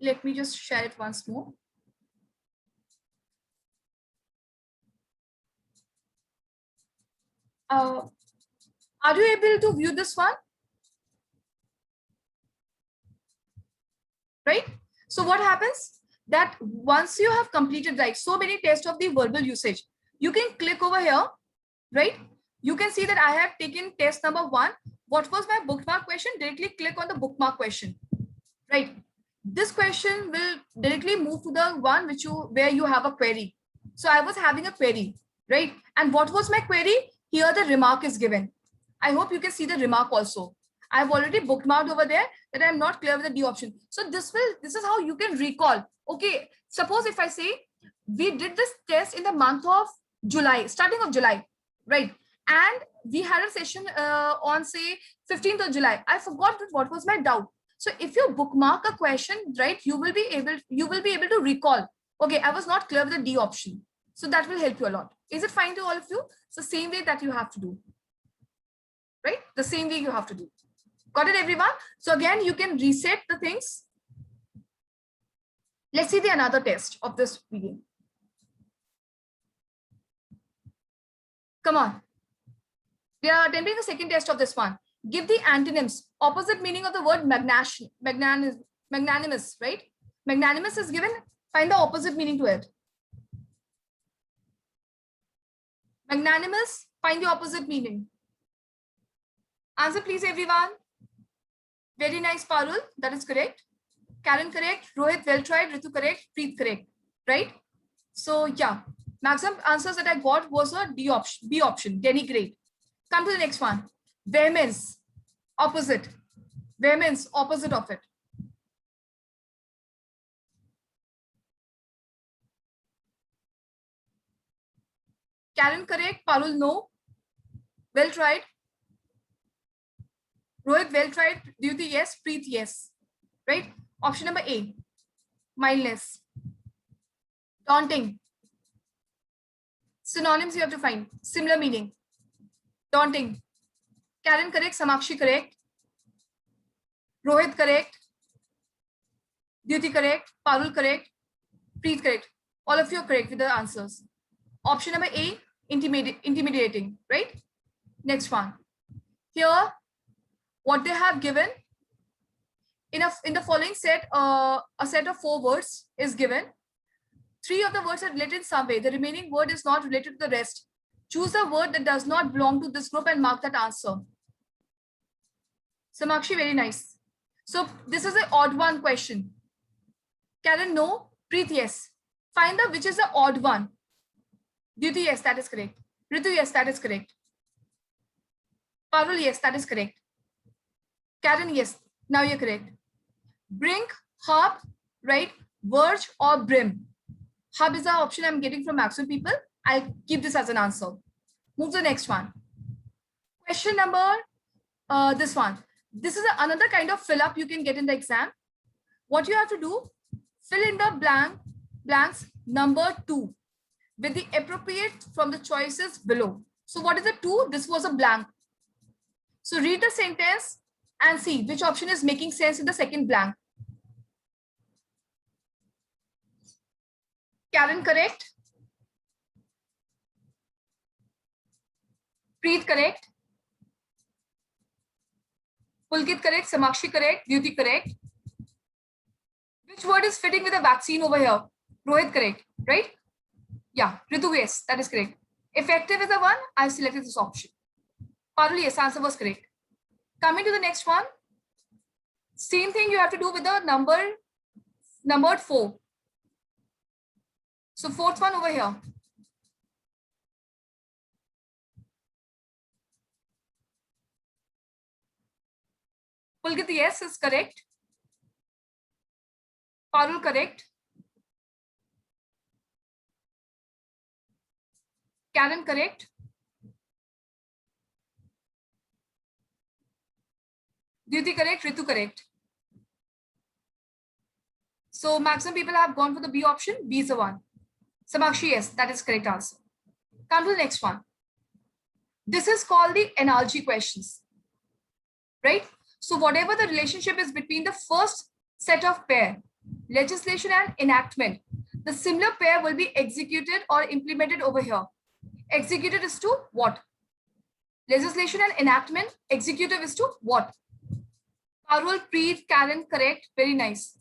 Let me just share it once more. Are you able to view this one? Right? So what happens? That once you have completed like so many tests of the verbal usage, you can click over here, right? You can see that I have taken test number 1. What was my bookmark question? Directly click on the bookmark question, right? This question will directly move to the one where you have a query. So I was having a query, right? And what was my query? Here the remark is given. I hope you can see the remark also. I've already bookmarked over there that I'm not clear with the D option. So this is how you can recall. Okay, suppose if I say we did this test in the month of July, starting of July, right? And we had a session on say 15th of July. I forgot what was my doubt. So if you bookmark a question, right, you will be able to recall. Okay, I was not clear with the D option. So that will help you a lot. Is it fine to all of you? It's the same way that you have to do, right? The same way you have to do. Got it, everyone? So again, you can reset the things. Let's see the another test of this video. Come on. We are attempting the second test of this one. Give the antonyms, opposite meaning of the word magnanimous, right? Magnanimous is given. Find the opposite meaning to it. Magnanimous, find the opposite meaning. Answer please, everyone. Very nice, Parul. That is correct. Karen correct. Rohit well tried. Ritu correct. Preet correct. Right? So yeah, maximum answers that I got was a B option. Denigrate. Come to the next one. Vehemence, opposite. Vehemence, opposite of it. Karen correct. Parul no. Well tried. Rohit well tried. Dyuti yes. Preet yes. Right? Option number A. Mildness. Daunting. Synonyms you have to find. Similar meaning. Daunting. Karen correct. Samakshi correct. Rohit correct. Dyuti correct. Parul correct. Preet correct. All of you are correct with the answers. Option number A. Intimidating. Right? Next one. Here, what they have given in the following set, a set of 4 words is given. 3 of the words are related in some way. The remaining word is not related to the rest. Choose a word that does not belong to this group and mark that answer. Samakshi, very nice. So this is an odd one question. Karen, no. Preet, yes. Find the which is the odd one. Duty, yes, that is correct. Ritu, yes, that is correct. Parul, yes, that is correct. Karen, yes, now you're correct. Brink, hub, right? Verge or brim. Hub is the option I'm getting from maximum people. I'll keep this as an answer. Move to the next one. Question number, this one. This is another kind of fill up you can get in the exam. What you have to do, fill in the blanks number 2 with the appropriate from the choices below. So what is the 2? This was a blank. So read the sentence and see which option is making sense in the second blank. Karen, correct? Preet, correct? Pulkit, correct? Samakshi, correct? Beauty, correct? Which word is fitting with a vaccine over here? Rohit, correct, right? Yeah, Ritu, yes, that is correct. Effective is the one, I've selected this option. Parul, yes, answer was correct. Coming to the next one. Same thing you have to do with the numbered 4. So fourth one over here. Pulkit, yes, is correct. Parul, correct. Karen, correct. Duty, correct. Ritu, correct. So maximum people have gone for the B option. B is the one. Samakshi, yes, that is correct answer. Come to the next one. This is called the analogy questions, right? So whatever the relationship is between the first set of pair, legislation and enactment, the similar pair will be executed or implemented over here. Executed is to what? Legislation and enactment. Executive is to what? Parul, Preet, Karen, correct. Very nice.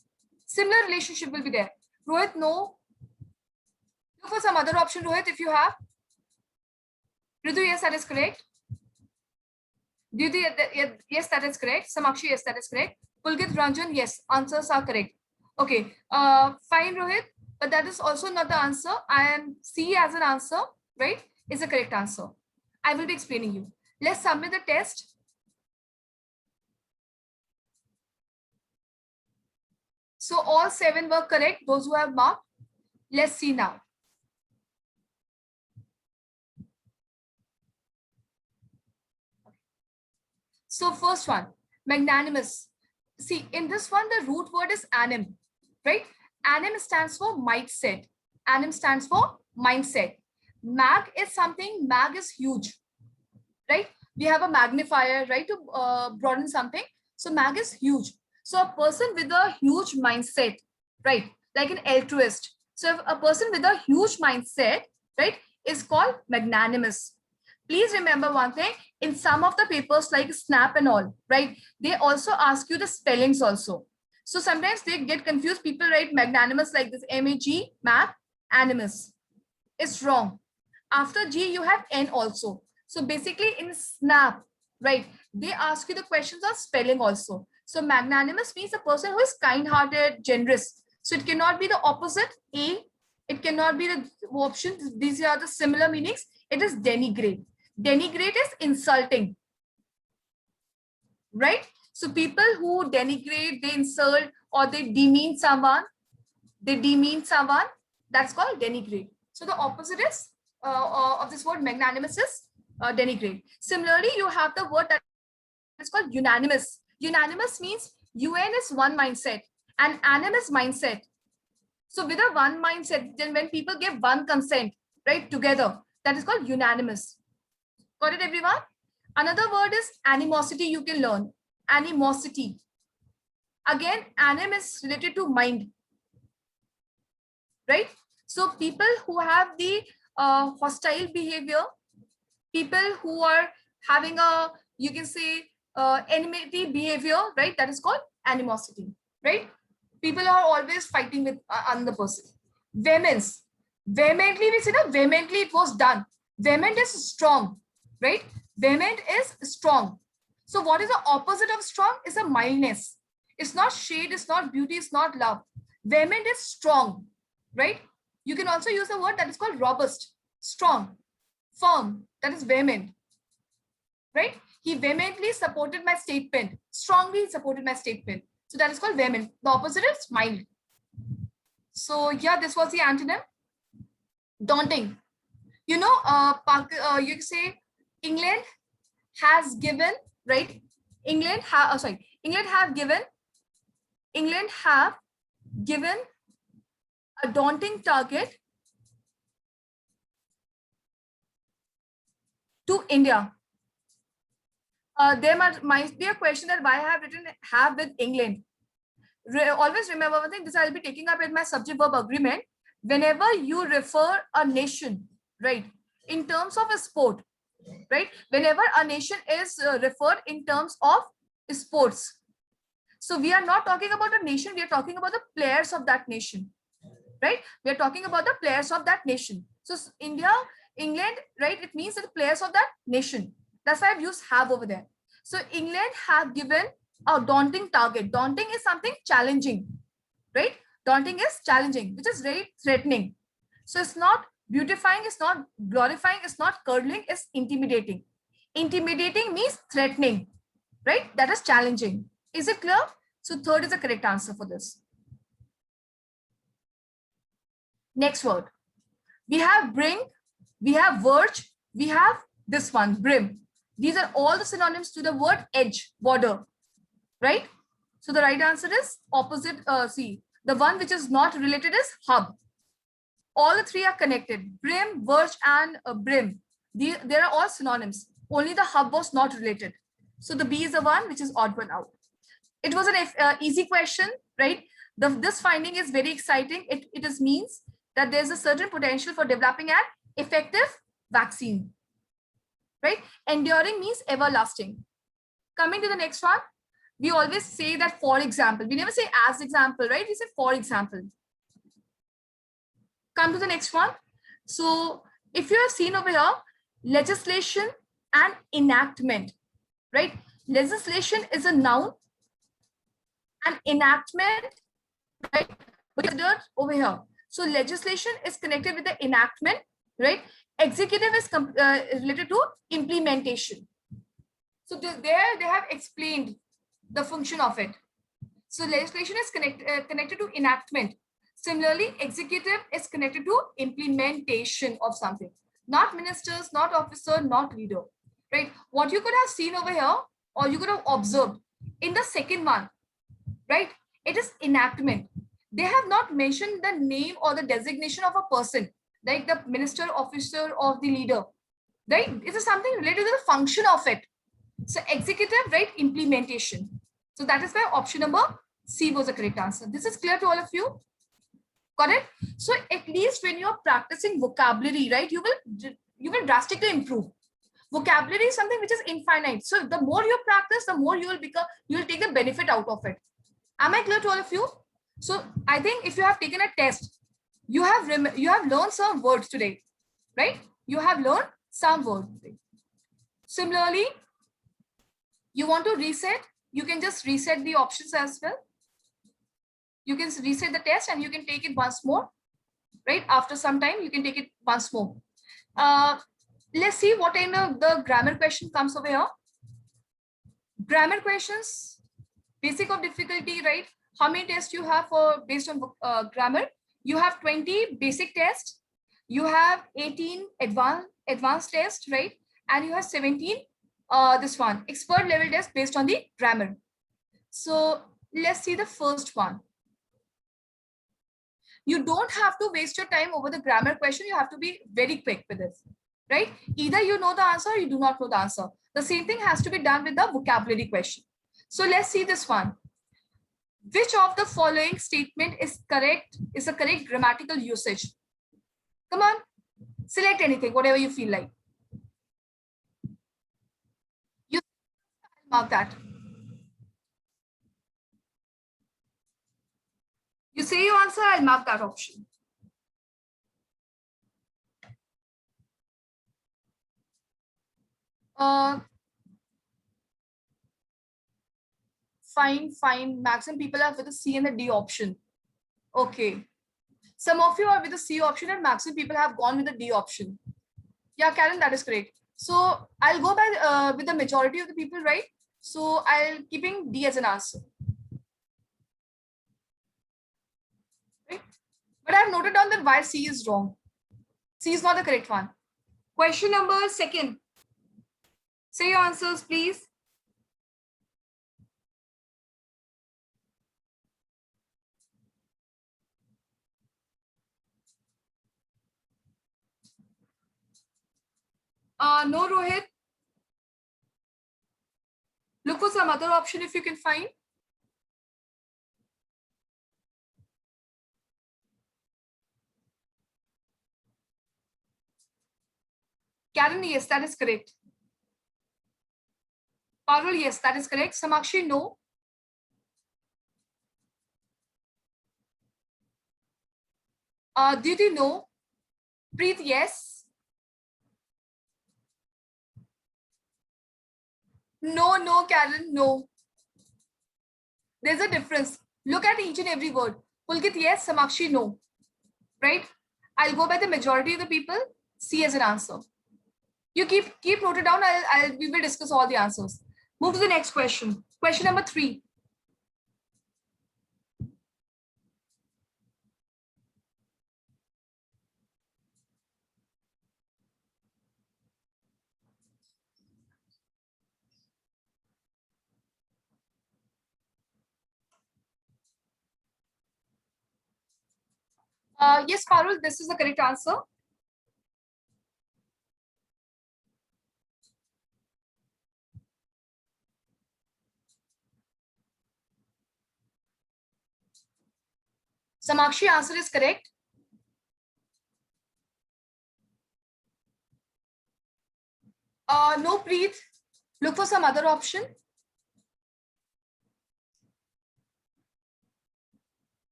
Similar relationship will be there. Rohit, no. Look for some other option, Rohit, if you have. Ritu, yes, that is correct. Duty, yes, that is correct. Samakshi, yes, that is correct. Pulkit, Ranjan, yes, answers are correct. Okay, fine, Rohit, but that is also not the answer. I am C as an answer, right? Is the correct answer. I will be explaining you. Let's submit the test. So all 7 were correct, those who have marked. Let's see now. So first one, magnanimous. See, in this one, the root word is anim, right? Anim stands for mindset. Anim stands for mindset. Mag is something, mag is huge, right? We have a magnifier, right, to broaden something. So mag is huge. So a person with a huge mindset, right, like an altruist. So if a person with a huge mindset, right, is called magnanimous. Please remember one thing, in some of the papers like SNAP and all, right, they also ask you the spellings also. So sometimes they get confused. People write magnanimous like this, M-A-G, mag, animus. It's wrong. After G, you have N also. So basically in SNAP, right, they ask you the questions of spelling also. So magnanimous means a person who is kind-hearted, generous. So it cannot be the opposite, A. It cannot be the option. These are the similar meanings. It is denigrate. Denigrate is insulting, right? So people who denigrate, they insult, or they demean someone, that's called denigrate. So the opposite is of this word magnanimous is denigrate. Similarly, you have the word that is called unanimous. Unanimous means UN is one mindset and anim is mindset. So with a one mindset, then when people give one consent, right, together, that is called unanimous. Got it, everyone? Another word is animosity. You can learn animosity. Again, anim is related to mind, right? So people who have the hostile behavior, people who are having a, you can say, enmity behavior, right? That is called animosity, right? People are always fighting with another person. Vehemence. Vehemently, we say that vehemently it was done. Vehement is strong, right? Vehement is strong. So what is the opposite of strong? Is a mildness. It's not shade, it's not beauty, it's not love. Vehement is strong, right? You can also use a word that is called robust, strong, firm. That is vehement, right? He vehemently supported my statement, strongly supported my statement. So that is called vehement. The opposite is mild. So yeah, this was the antonym. Daunting. You know, you can say England has given, right? England have, England have given a daunting target to India. There might be a question that why I have written have with England. Always remember one thing, this I'll be taking up in my subject verb agreement. Whenever you refer a nation, right, in terms of a sport, right, whenever a nation is referred in terms of sports, so we are not talking about a nation, we are talking about the players of that nation, right? We are talking about the players of that nation. So India, England, right, it means that the players of that nation. That's why I've used have over there. So England have given a daunting target. Daunting is something challenging, right? Daunting is challenging, which is very threatening. So it's not beautifying, it's not glorifying, it's not curdling, it's intimidating. Intimidating means threatening, right? That is challenging. Is it clear? So third is the correct answer for this. Next word. We have bring, we have verge, we have this one, brim. These are all the synonyms to the word edge, border, right? So the right answer is opposite. See, the one which is not related is hub. All the three are connected. Brim, verge, and brim. They are all synonyms. Only the hub was not related. So the B is the one which is odd one out. It was an easy question, right? This finding is very exciting. It means that there's a certain potential for developing an effective vaccine, right? Enduring means everlasting. Coming to the next one, we always say that for example. We never say as example, right? We say for example. Come to the next one. So if you have seen over here, legislation and enactment, right? Legislation is a noun and enactment, right, considered over here. So legislation is connected with the enactment, right? Executive is related to implementation. So there they have explained the function of it. So legislation is connected to enactment. Similarly, executive is connected to implementation of something. Not ministers, not officer, not leader, right? What you could have seen over here, or you could have observed in the second one, right? It is enactment. They have not mentioned the name or the designation of a person, like the minister, officer, or the leader, right? It is something related to the function of it. So executive, right? Implementation. So that is why option number C was the correct answer. This is clear to all of you? Correct? So at least when you're practicing vocabulary, right, you will drastically improve. Vocabulary is something which is infinite. So the more you practice, the more you will take the benefit out of it. Am I clear to all of you? So I think if you have taken a test, you have learned some words today, right? You have learned some words today. Similarly, you want to reset, you can just reset the options as well. You can reset the test and you can take it once more, right? After some time, you can take it once more. Let's see what kind of the grammar question comes over here. Grammar questions, basic of difficulty, right? How many tests you have for based on grammar? You have 20 basic tests. You have 18 advanced tests, right? And you have 17 this one, expert level test based on the grammar. So let's see the first one. You don't have to waste your time over the grammar question. You have to be very quick with this, right? Either you know the answer or you do not know the answer. The same thing has to be done with the vocabulary question. So let's see this one. Which of the following statement is correct, is a correct grammatical usage? Come on, select anything, whatever you feel like. You mark that. You say your answer, I'll mark that option. Uh, fine. Maximum people are with the C and the D option. Okay. Some of you are with the C option and maximum people have gone with the D option. Yeah, Karen, that is correct. So I'll go by with the majority of the people, right? So I'll keeping D as an answer. Right? But I've noted down that why C is wrong. C is not the correct one. Question number second. Say your answers, please. No, Rohit. Look for some other option if you can find. Karen, yes, that is correct. Parul, yes, that is correct. Samakshi, no. Didi, no. Preet, yes. No, Karen, no. There's a difference. Look at each and every word. Pulkit, yes. Samakshi, no. Right? I'll go by the majority of the people. C as an answer. You keep noted down. We will discuss all the answers. Move to the next question. Question number 3. Yes, Parul, this is the correct answer. Samakshi, answer is correct. No, Preet. Look for some other option.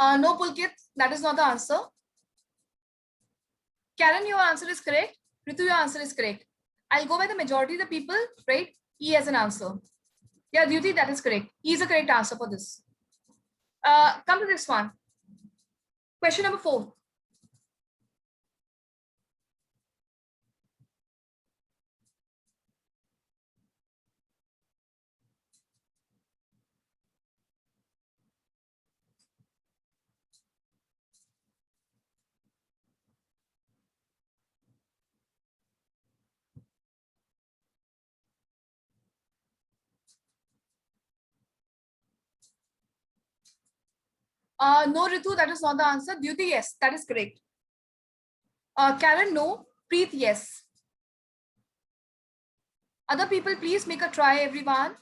No, Pulkit. That is not the answer. Karen, your answer is correct. Ritu, your answer is correct. I'll go by the majority of the people, right? E as an answer. Yeah, Duty, that is correct. E is the correct answer for this. Come to this one. Question number 4. No, Ritu, that is not the answer. Duty, yes, that is correct. Karen, no. Preet, yes. Other people, please make a try, everyone.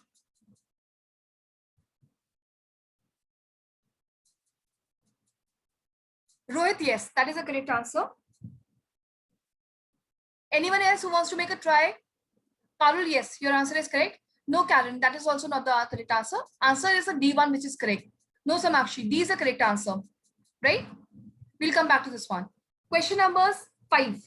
Rohit, yes, that is a correct answer. Anyone else who wants to make a try? Parul, yes, your answer is correct. No, Karen, that is also not the correct answer. Answer is the D1, which is correct. No, Samakshi, D is the correct answer. Right? We'll come back to this one. Question numbers 5.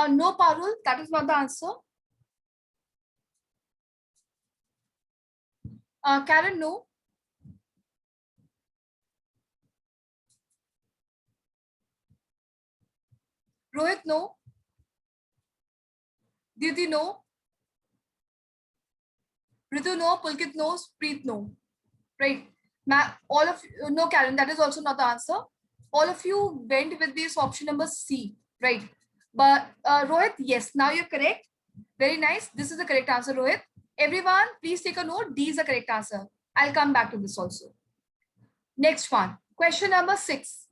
No, Parul, that is not the answer. Karen, no. Rohit, no. Didi, no. Ritu, no. Pulkit, no. Preet, no. Right. All of you, no, Karen, that is also not the answer. All of you went with this option number C, right? But Rohit, yes, now you're correct. Very nice. This is the correct answer, Rohit. Everyone, please take a note. D is the correct answer. I'll come back to this also. Next one. Question number 6.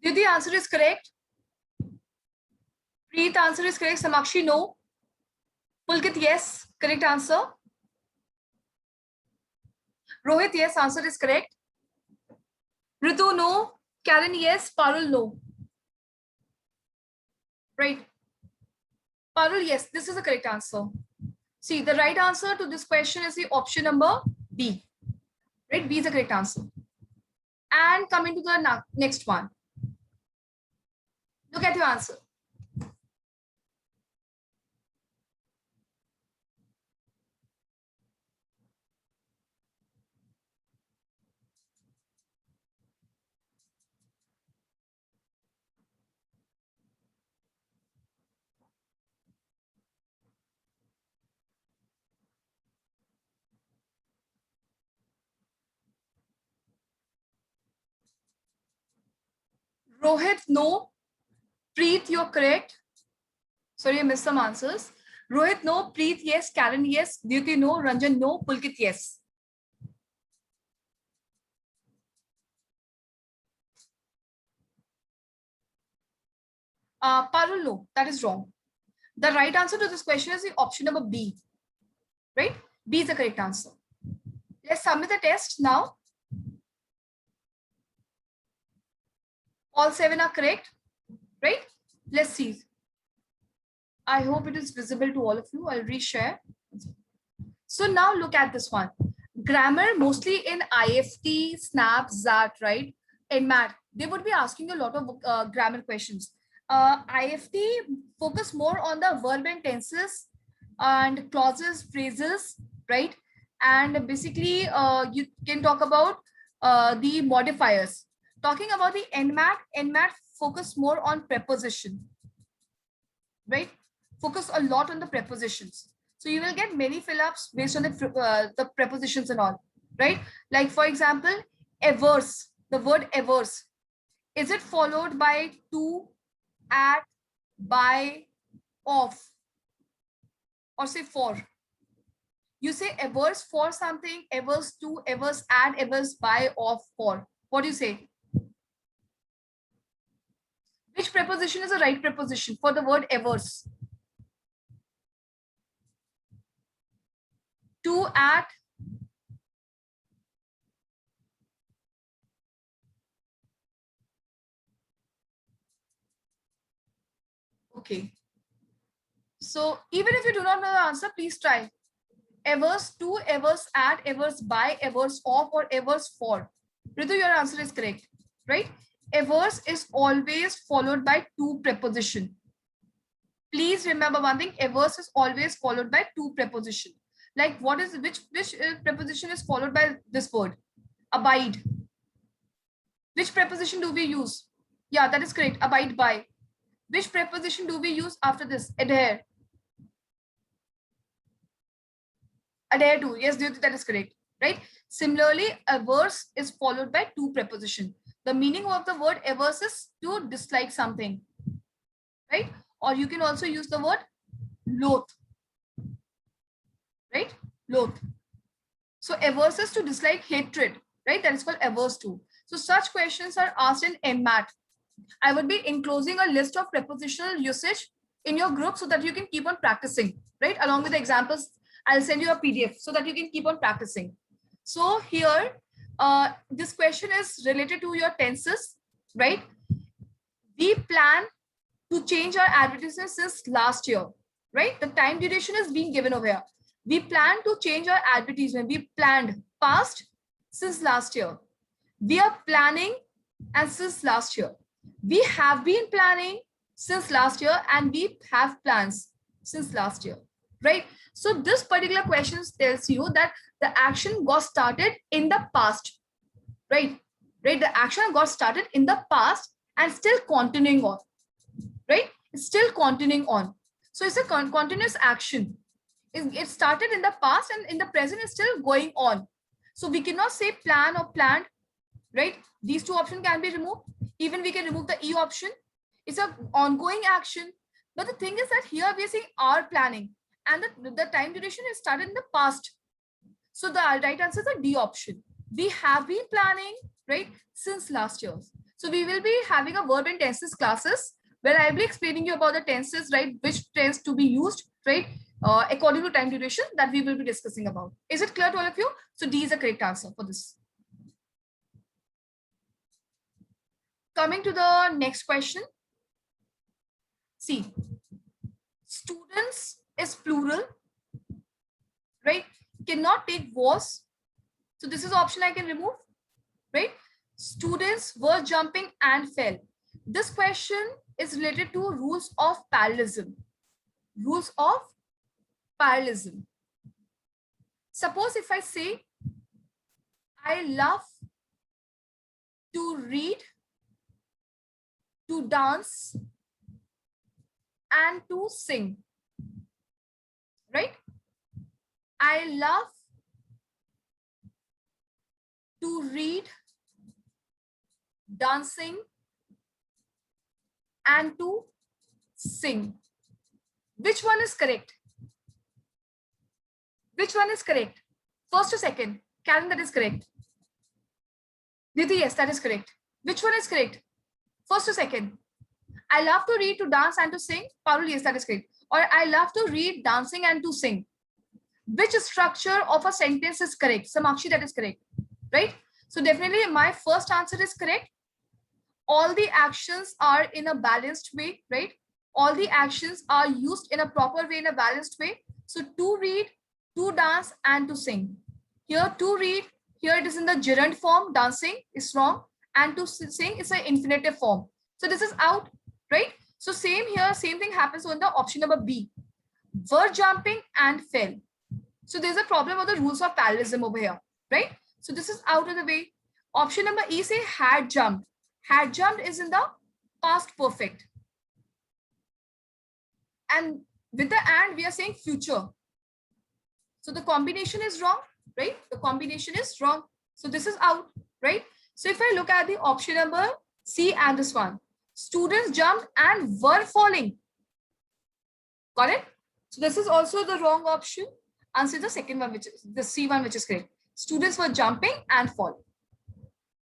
Did the answer is correct? Preet, answer is correct. Samakshi, no. Pulkit, yes. Correct answer. Rohit, yes. Answer is correct. Ritu, no. Karen, yes. Parul, no. Right. Parul, yes. This is the correct answer. See, the right answer to this question is the option number B. Right? B is the correct answer. And coming to the next one. Look at your answer. Rohit, no. Preet, you're correct. Sorry, I missed some answers. Rohit, no. Preet, yes. Karen, yes. Dyuti, no. Ranjan, no. Pulkit, yes. Parul, no. That is wrong. The right answer to this question is the option number B. Right? B is the correct answer. Let's submit the test now. All 7 are correct. Right? Let's see. I hope it is visible to all of you. I'll reshare. So now look at this one. Grammar, mostly in IFT, SNAP, ZAT, right? In math, they would be asking a lot of grammar questions. IFT focus more on the verb and tenses and clauses, phrases, right? And basically, you can talk about the modifiers. Talking about the NMAT focus more on preposition, right? Focus a lot on the prepositions. So you will get many fill-ups based on the prepositions and all, right? Like for example, averse, the word averse. Is it followed by to, at, by, of, or say for? You say averse for something, averse to, averse at, averse by, of, for. What do you say? Which preposition is the right preposition for the word averse? To, at, okay. So even if you do not know the answer, please try. Averse to, averse at, averse by, averse of, or averse for. Ritu, your answer is correct, right? Averse is always followed by to preposition. Please remember one thing, averse is always followed by to preposition. Like what is which preposition is followed by this word? Abide. Which preposition do we use? Yeah, that is correct. Abide by. Which preposition do we use after this? Adhere. Adhere to. Yes, that is correct. Right? Similarly, averse is followed by to preposition. The meaning of the word averse is to dislike something. Right? Or you can also use the word loath. Right? Loath. So averse is to dislike, hatred. Right? That is called averse to. So such questions are asked in MMAT. I would be enclosing a list of prepositional usage in your group so that you can keep on practicing, right? Along with the examples, I'll send you a PDF so that you can keep on practicing. So here, this question is related to your tenses, right? We plan to change our advertisements since last year, right? The time duration is being given over here. We plan to change our advertisement. We planned past since last year. We are planning and since last year. We have been planning since last year and we have plans since last year, right? So this particular question tells you that the action got started in the past, right? The action got started in the past and still continuing on, right? It's still continuing on. So it's a continuous action. It started in the past and in the present is still going on. So we cannot say plan or planned, right? These two options can be removed. Even we can remove the E option. It's an ongoing action. But the thing is that here we are saying are planning and the time duration is started in the past. So the right answer is the D option. We have been planning, right, since last year. So we will be having a verb and tenses classes where I'll be explaining you about the tenses, right? Which tense to be used, right? According to time duration that we will be discussing about. Is it clear to all of you? So D is the correct answer for this. Coming to the next question. See, students is plural, right? Cannot take was. So this is option I can remove, right? Students were jumping and fell. This question is related to rules of parallelism. Rules of parallelism. Suppose if I say, I love to read, to dance, and to sing, right? I love to read, dancing, and to sing. Which one is correct? Which one is correct? First or second? Karen, that is correct. Didi, yes, that is correct. Which one is correct? First or second? I love to read, to dance, and to sing. Parul, yes, that is correct. Or I love to read, dancing, and to sing. Which structure of a sentence is correct? Samakshi, that is correct, right? So definitely my first answer is correct. All the actions are in a balanced way, right? All the actions are used in a proper way, in a balanced way. So to read, to dance, and to sing. Here to read, here it is in the gerund form, dancing is wrong, and to sing is an infinitive form. So this is out, right? So same here, same thing happens on the option number B. Were jumping and fell. So there's a problem of the rules of parallelism over here, right? So this is out of the way. Option number E say had jumped. Had jumped is in the past perfect. And with the and, we are saying future. So the combination is wrong, right? The combination is wrong. So this is out, right? So if I look at the option number C and this one, students jumped and were falling. Got it? So this is also the wrong option. Answer the second one, which is the C one, which is correct. Students were jumping and falling.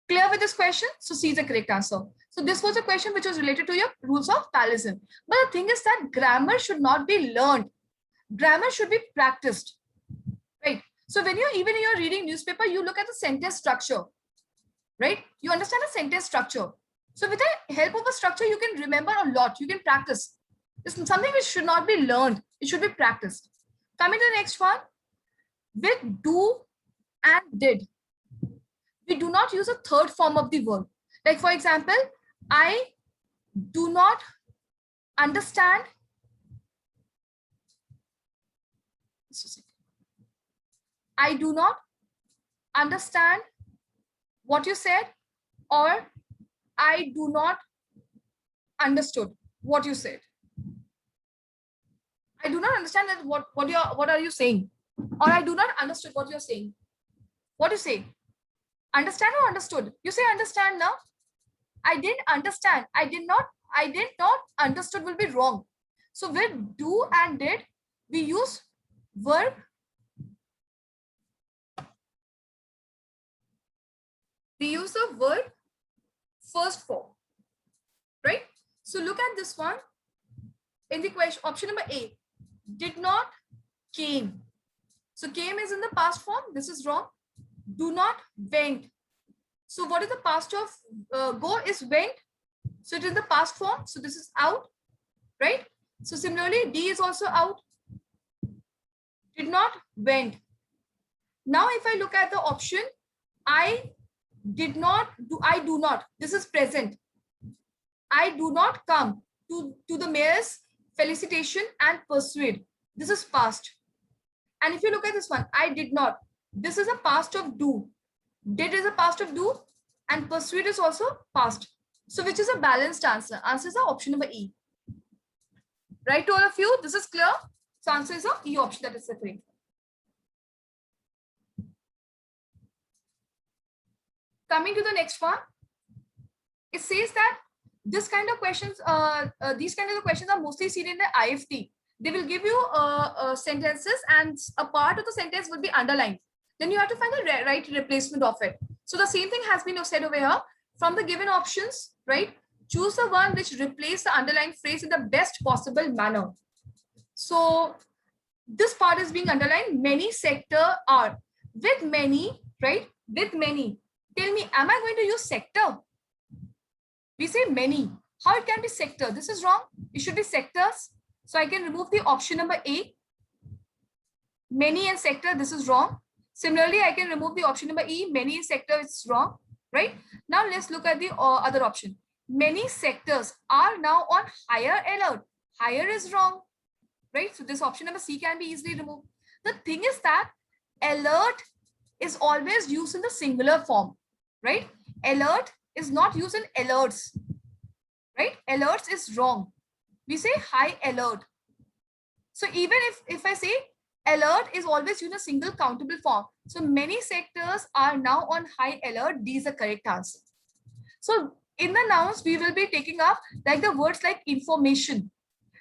Clear with this question? So C is the correct answer. So this was a question which was related to your rules of parallelism. But the thing is that grammar should not be learned. Grammar should be practiced, right? So when even you're reading newspaper, you look at the sentence structure, right? You understand the sentence structure. So with the help of a structure, you can remember a lot. You can practice. It's something which should not be learned. It should be practiced. Coming to the next one, with do and did, we do not use a third form of the verb. Like for example, I do not understand. I do not understand what you said, or I do not understood what you said. I do not understand that what are you saying, or I do not understood what you're saying. What do you say? Understand or understood? You say understand now. I didn't understand. I did not understood will be wrong. So with do and did, we use verb. We use the verb first form, right? So look at this one. In the question, option number A, did not, came. So came is in the past form. This is wrong. Do not, went. So what is the past of go is went. So it is the past form. So this is out, right? So similarly, D is also out. Did not, went. Now if I look at the option, I did not, I do not. This is present. I do not come to the mayor's felicitation and persuade. This is past. And if you look at this one, I did not. This is a past of do. Did is a past of do, and persuade is also past. So which is a balanced answer? Answer is option number E. Right to all of you? This is clear. So answer is E option, that is the correct. Coming to the next one, it says that this kind of questions, these kind of questions are mostly seen in the IFT. They will give you sentences, and a part of the sentence will be underlined. Then you have to find the right replacement of it. So the same thing has been said over here. From the given options, right? Choose the one which replaces the underlined phrase in the best possible manner. So this part is being underlined. Many sector are. With many, right? With many. Tell me, am I going to use sector? We say many. How it can be sector? This is wrong. It should be sectors. So I can remove the option number A. Many and sector, this is wrong. Similarly, I can remove the option number E. Many and sector, it's wrong, right? Now let's look at the other option. Many sectors are now on higher alert. Higher is wrong, right? So this option number C can be easily removed. The thing is that alert is always used in the singular form, right? Alert is not used in alerts, right? Alerts is wrong. We say high alert. So even if I say alert is always used in a single countable form. So many sectors are now on high alert. These are correct answer. So in the nouns, we will be taking up like the words like information.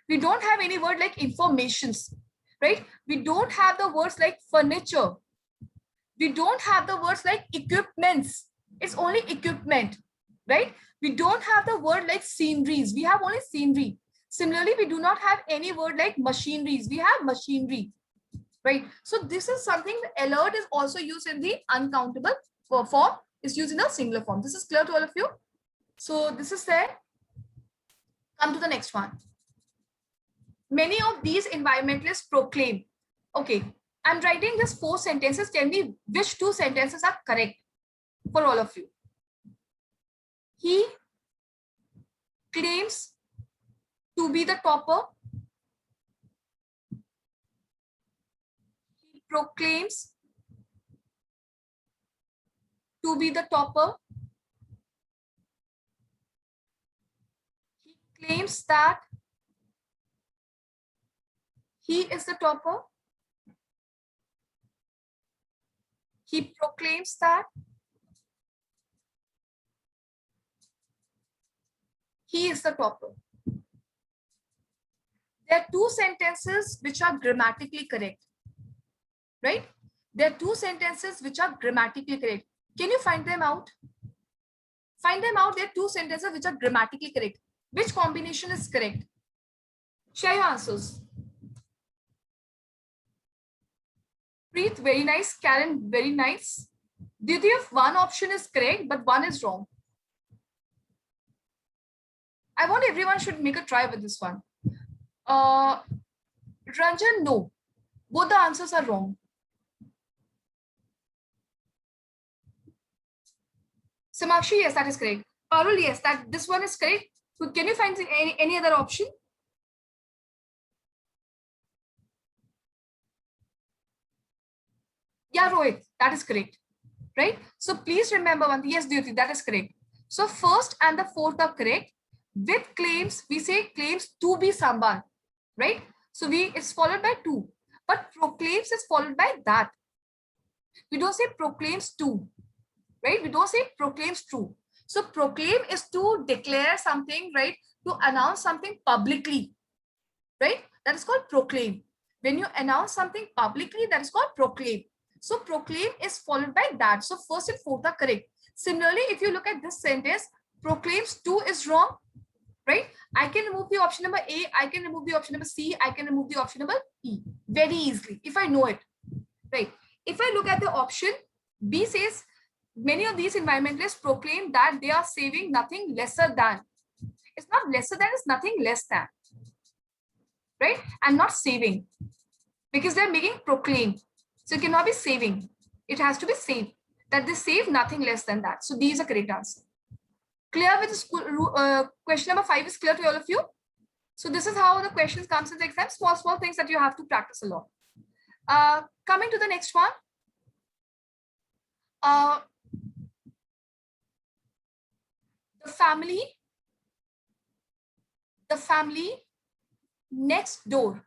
We don't have any word like informations, right? We don't have the words like furniture. We don't have the words like equipments. It's only equipment, right? We don't have the word like sceneries. We have only scenery. Similarly, we do not have any word like machineries. We have machinery, right? So this is something, alert is also used in the uncountable form. It's used in a singular form. This is clear to all of you. So this is there. Come to the next one. Many of these environmentalists proclaim. Okay, I'm writing this 4 sentences. Tell me which 2 sentences are correct for all of you. He claims to be the topper. He proclaims to be the topper. He claims that he is the topper. He proclaims that he is the topper. There are 2 sentences which are grammatically correct, right? There are 2 sentences which are grammatically correct. Can you find them out? Find them out. There are 2 sentences which are grammatically correct. Which combination is correct? Share your answers. Preet, very nice. Karen, very nice. Did you have one option is correct, but one is wrong? I want everyone should make a try with this one. Ranjan, no. Both the answers are wrong. Samakshi, yes, that is correct. Parul, yes, this one is correct. So can you find any other option? Yeah, Rohit, that is correct, right? So please remember one thing. Yes, Dyuti, that is correct. So first and the fourth are correct. With claims, we say claims to be someone, right? So it's followed by to, but proclaims is followed by that. We don't say proclaims to, right? We don't say proclaims true. So proclaim is to declare something, right? To announce something publicly, right? That is called proclaim. When you announce something publicly, that is called proclaim. So proclaim is followed by that. So first and fourth are correct. Similarly, if you look at this sentence, proclaims to is wrong, right? I can remove the option number A, I can remove the option number C, I can remove the option number E very easily if I know it, right? If I look at the option B, says many of these environmentalists proclaim that they are saving nothing lesser than. It's not lesser than, it's nothing less than, right? And not saving, because they're making proclaim. So it cannot be saving. It has to be save, that they save nothing less than that. So these are correct answers. Clear with the question number 5 is clear to all of you? So this is how the questions comes in the exam. Small things that you have to practice a lot. Coming to the next one. The family next door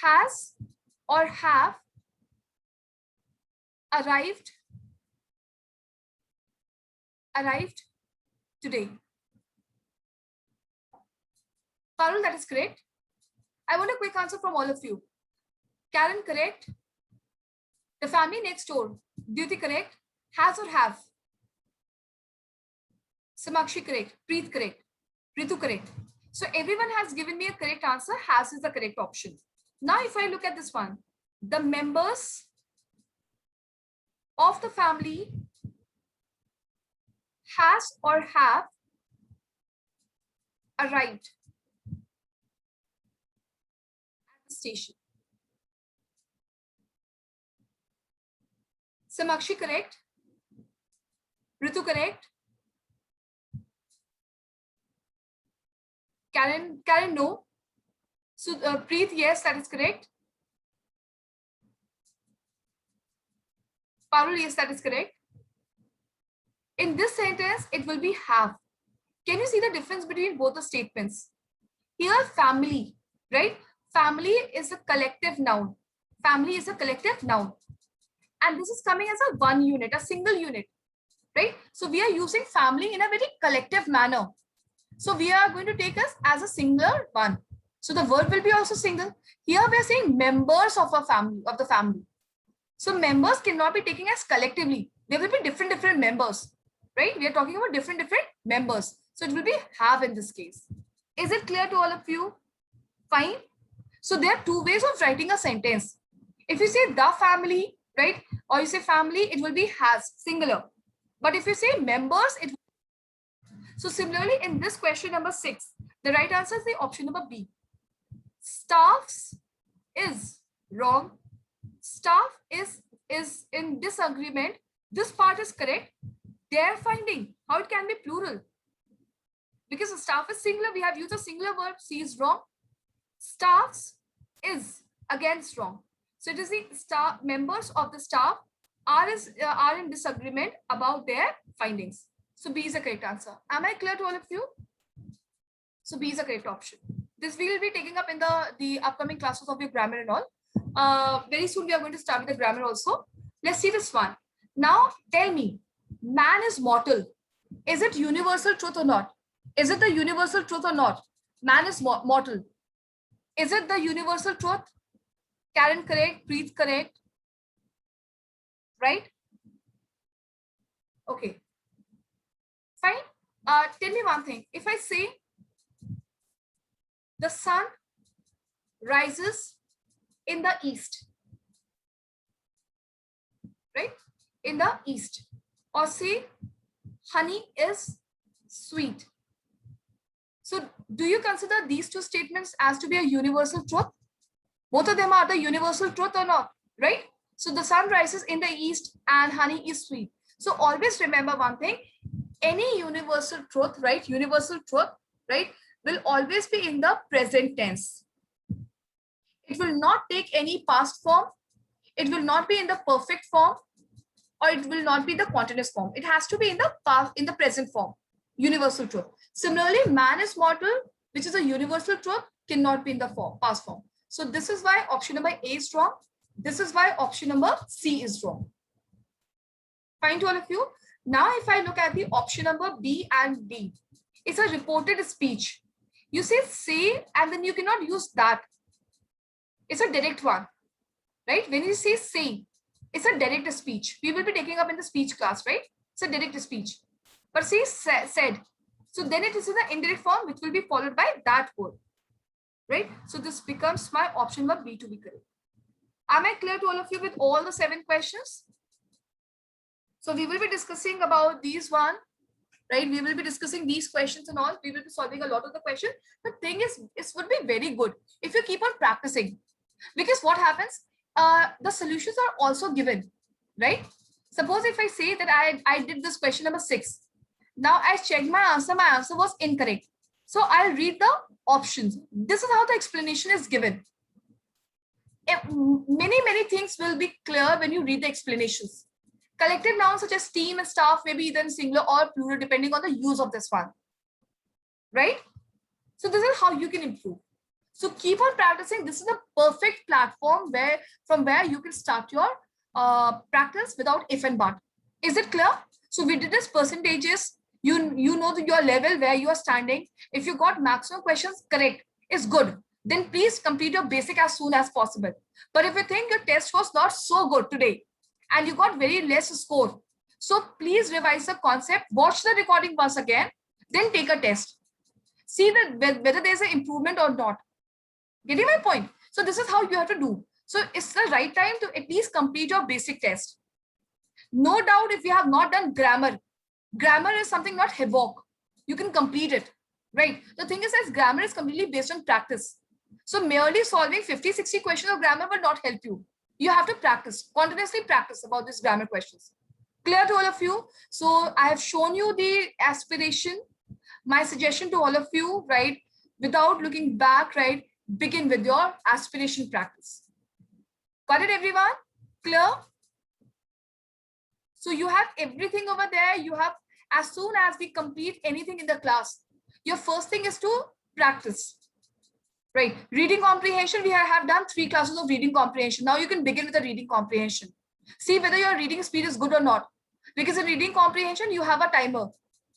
has or have arrived today. Parul, that is correct. I want a quick answer from all of you. Karen, correct. The family next door. Dyuti, correct. Has or have? Samakshi correct. Preet correct. Ritu correct. So everyone has given me a correct answer. Has is the correct option. Now if I look at this one, the members of the family has or have arrived at the station. Samakshi correct. Ritu correct. Karen no. So Preet, yes, that is correct. Parul, yes, that is correct. In this sentence, it will be have. Can you see the difference between both the statements? Here, family, right? Family is a collective noun. Family is a collective noun. And this is coming as a one unit, a single unit, right? So we are using family in a very collective manner. So we are going to take us as a singular one. So the word will be also single. Here we are saying members of a family, of the family. So members cannot be taken as collectively. There will be different members, right? We are talking about different members. So it will be have in this case. Is it clear to all of you? Fine. So there are two ways of writing a sentence. If you say the family, right? Or you say family, it will be has, singular. But if you say members, it will. So similarly, in this question number 6, the right answer is the option number B. Staffs is wrong. Staff is in disagreement. This part is correct. Their finding, how it can be plural? Because the staff is singular, we have used a singular verb. C is wrong. Staffs is against wrong. So it is the staff, members of the staff are in disagreement about their findings. So B is the correct answer. Am I clear to all of you? So B is the correct option. This we will be taking up in the upcoming classes of your grammar and all. Very soon we are going to start with the grammar also. Let's see this one. Now tell me, man is mortal. Is it universal truth or not? Is it the universal truth or not? Man is mortal. Is it the universal truth? Karen correct, Preet correct, right? Okay, fine. Tell me one thing. If I say the sun rises in the east, right? In the east, or say honey is sweet. So do you consider these two statements as to be a universal truth? Both of them are the universal truth or not, right? So the sun rises in the east and honey is sweet. So always remember one thing, any universal truth, right? Universal truth, right? Will always be in the present tense. It will not take any past form. It will not be in the perfect form, or it will not be the continuous form. It has to be in the past, in the present form. Universal truth. Similarly, man is mortal, which is a universal truth, cannot be in the past form. So this is why option number A is wrong. This is why option number C is wrong. Fine to all of you. Now, if I look at the option number B and D, it's a reported speech. You say, and then you cannot use that. It's a direct one, right? When you say, it's a direct speech. We will be taking up in the speech class, right? It's a direct speech. But say said. So then it is in the indirect form, which will be followed by that word, right? So this becomes my option number B to be correct. Am I clear to all of you with all the 7 questions? So we will be discussing about these one, right? We will be discussing these questions and all. We will be solving a lot of the questions. The thing is, it would be very good if you keep on practicing, because what happens, the solutions are also given, right? Suppose if I say that I did this question number 6. Now I checked my answer was incorrect. So I'll read the options. This is how the explanation is given. Many things will be clear when you read the explanations. Collective nouns such as team and staff may be either in singular or plural depending on the use of this one, right? So this is how you can improve. So keep on practicing. This is a perfect platform from where you can start your practice without if and but. Is it clear? So we did this percentages. You know your level where you are standing. If you got maximum questions correct, is good. Then please complete your basic as soon as possible. But if you think your test was not so good today and you got very less score, So please revise the concept, watch the recording once again, then take a test. See that whether there's an improvement or not. Getting my point? So this is how you have to do. So it's the right time to at least complete your basic test. No doubt if you have not done grammar is something not havoc. You can complete it, right? The thing is that grammar is completely based on practice. So merely solving 50, 60 questions of grammar will not help you. You have to practice, continuously practice about these grammar questions. Clear to all of you? So I have shown you the aspiration. My suggestion to all of you, right? Without looking back, right? Begin with your aspiration practice. Got it, everyone? Clear? So you have everything over there. You have, as soon as we complete anything in the class, your first thing is to practice, right? Reading comprehension, we have done 3 classes of reading comprehension. Now you can begin with the reading comprehension. See whether your reading speed is good or not. Because in reading comprehension, you have a timer,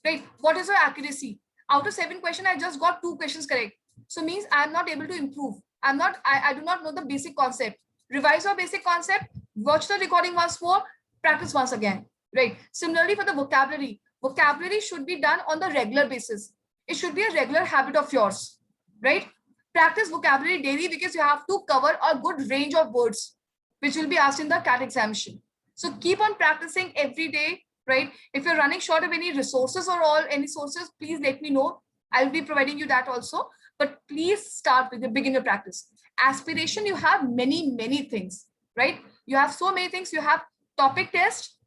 right? What is your accuracy? Out of 7 questions, I just got 2 questions correct. So means I'm not able to improve. I do not know the basic concept. Revise your basic concept, watch the recording once more, practice once again, right? Similarly for the vocabulary should be done on the regular basis. It should be a regular habit of yours, right? Practice vocabulary daily because you have to cover a good range of words which will be asked in the CAT examination. So keep on practicing every day, right? If you're running short of any resources or any sources, please let me know. I'll be providing you that also. But please start with the beginner practice. Aspiration, you have many things, right? You have so many things. You have topic test,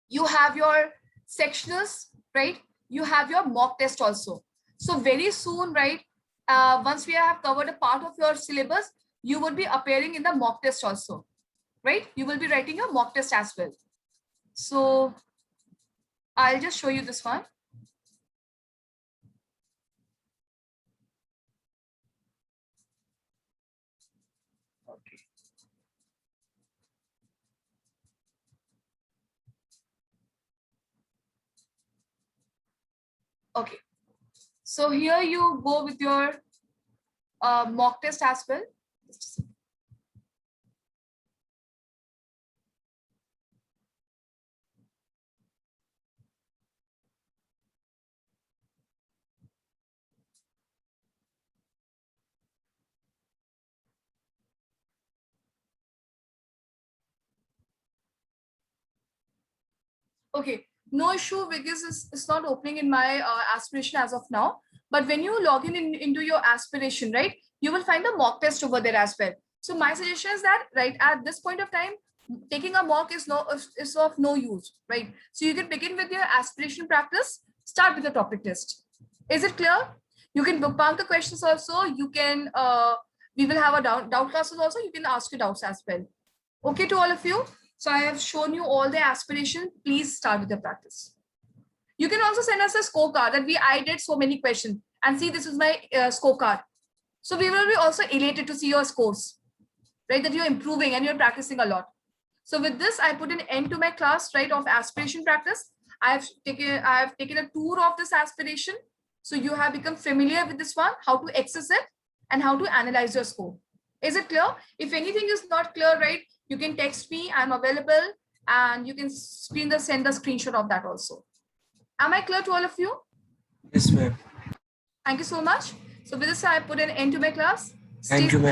you have your sectionals, right? You have your mock test also. So very soon, right? Once we have covered a part of your syllabus, you would be appearing in the mock test also, right? You will be writing your mock test as well. So I'll just show you this one. Okay. Okay. So here you go with your mock test as well. Okay, no issue because it's not opening in my aspiration as of now. But when you log into your aspiration, right, you will find the mock test over there as well. So my suggestion is that, right, at this point of time, taking a mock is of no use, right? So you can begin with your aspiration practice, start with the topic test. Is it clear? You can bookmark the questions also. You can, we will have a doubt classes also. You can ask your doubts as well. Okay to all of you? So I have shown you all the aspiration. Please start with the practice. You can also send us a scorecard that I did so many questions and see this is my scorecard. So we will be also elated to see your scores, right? That you're improving and you're practicing a lot. So with this, I put an end to my class, right, of aspiration practice. I have taken a tour of this aspiration. So you have become familiar with this one, how to access it and how to analyze your score. Is it clear? If anything is not clear, right, you can text me. I'm available and you can send the screenshot of that also. Am I clear to all of you? Yes, ma'am. Thank you so much. So with this, I put an end to my class. Thank you, ma'am.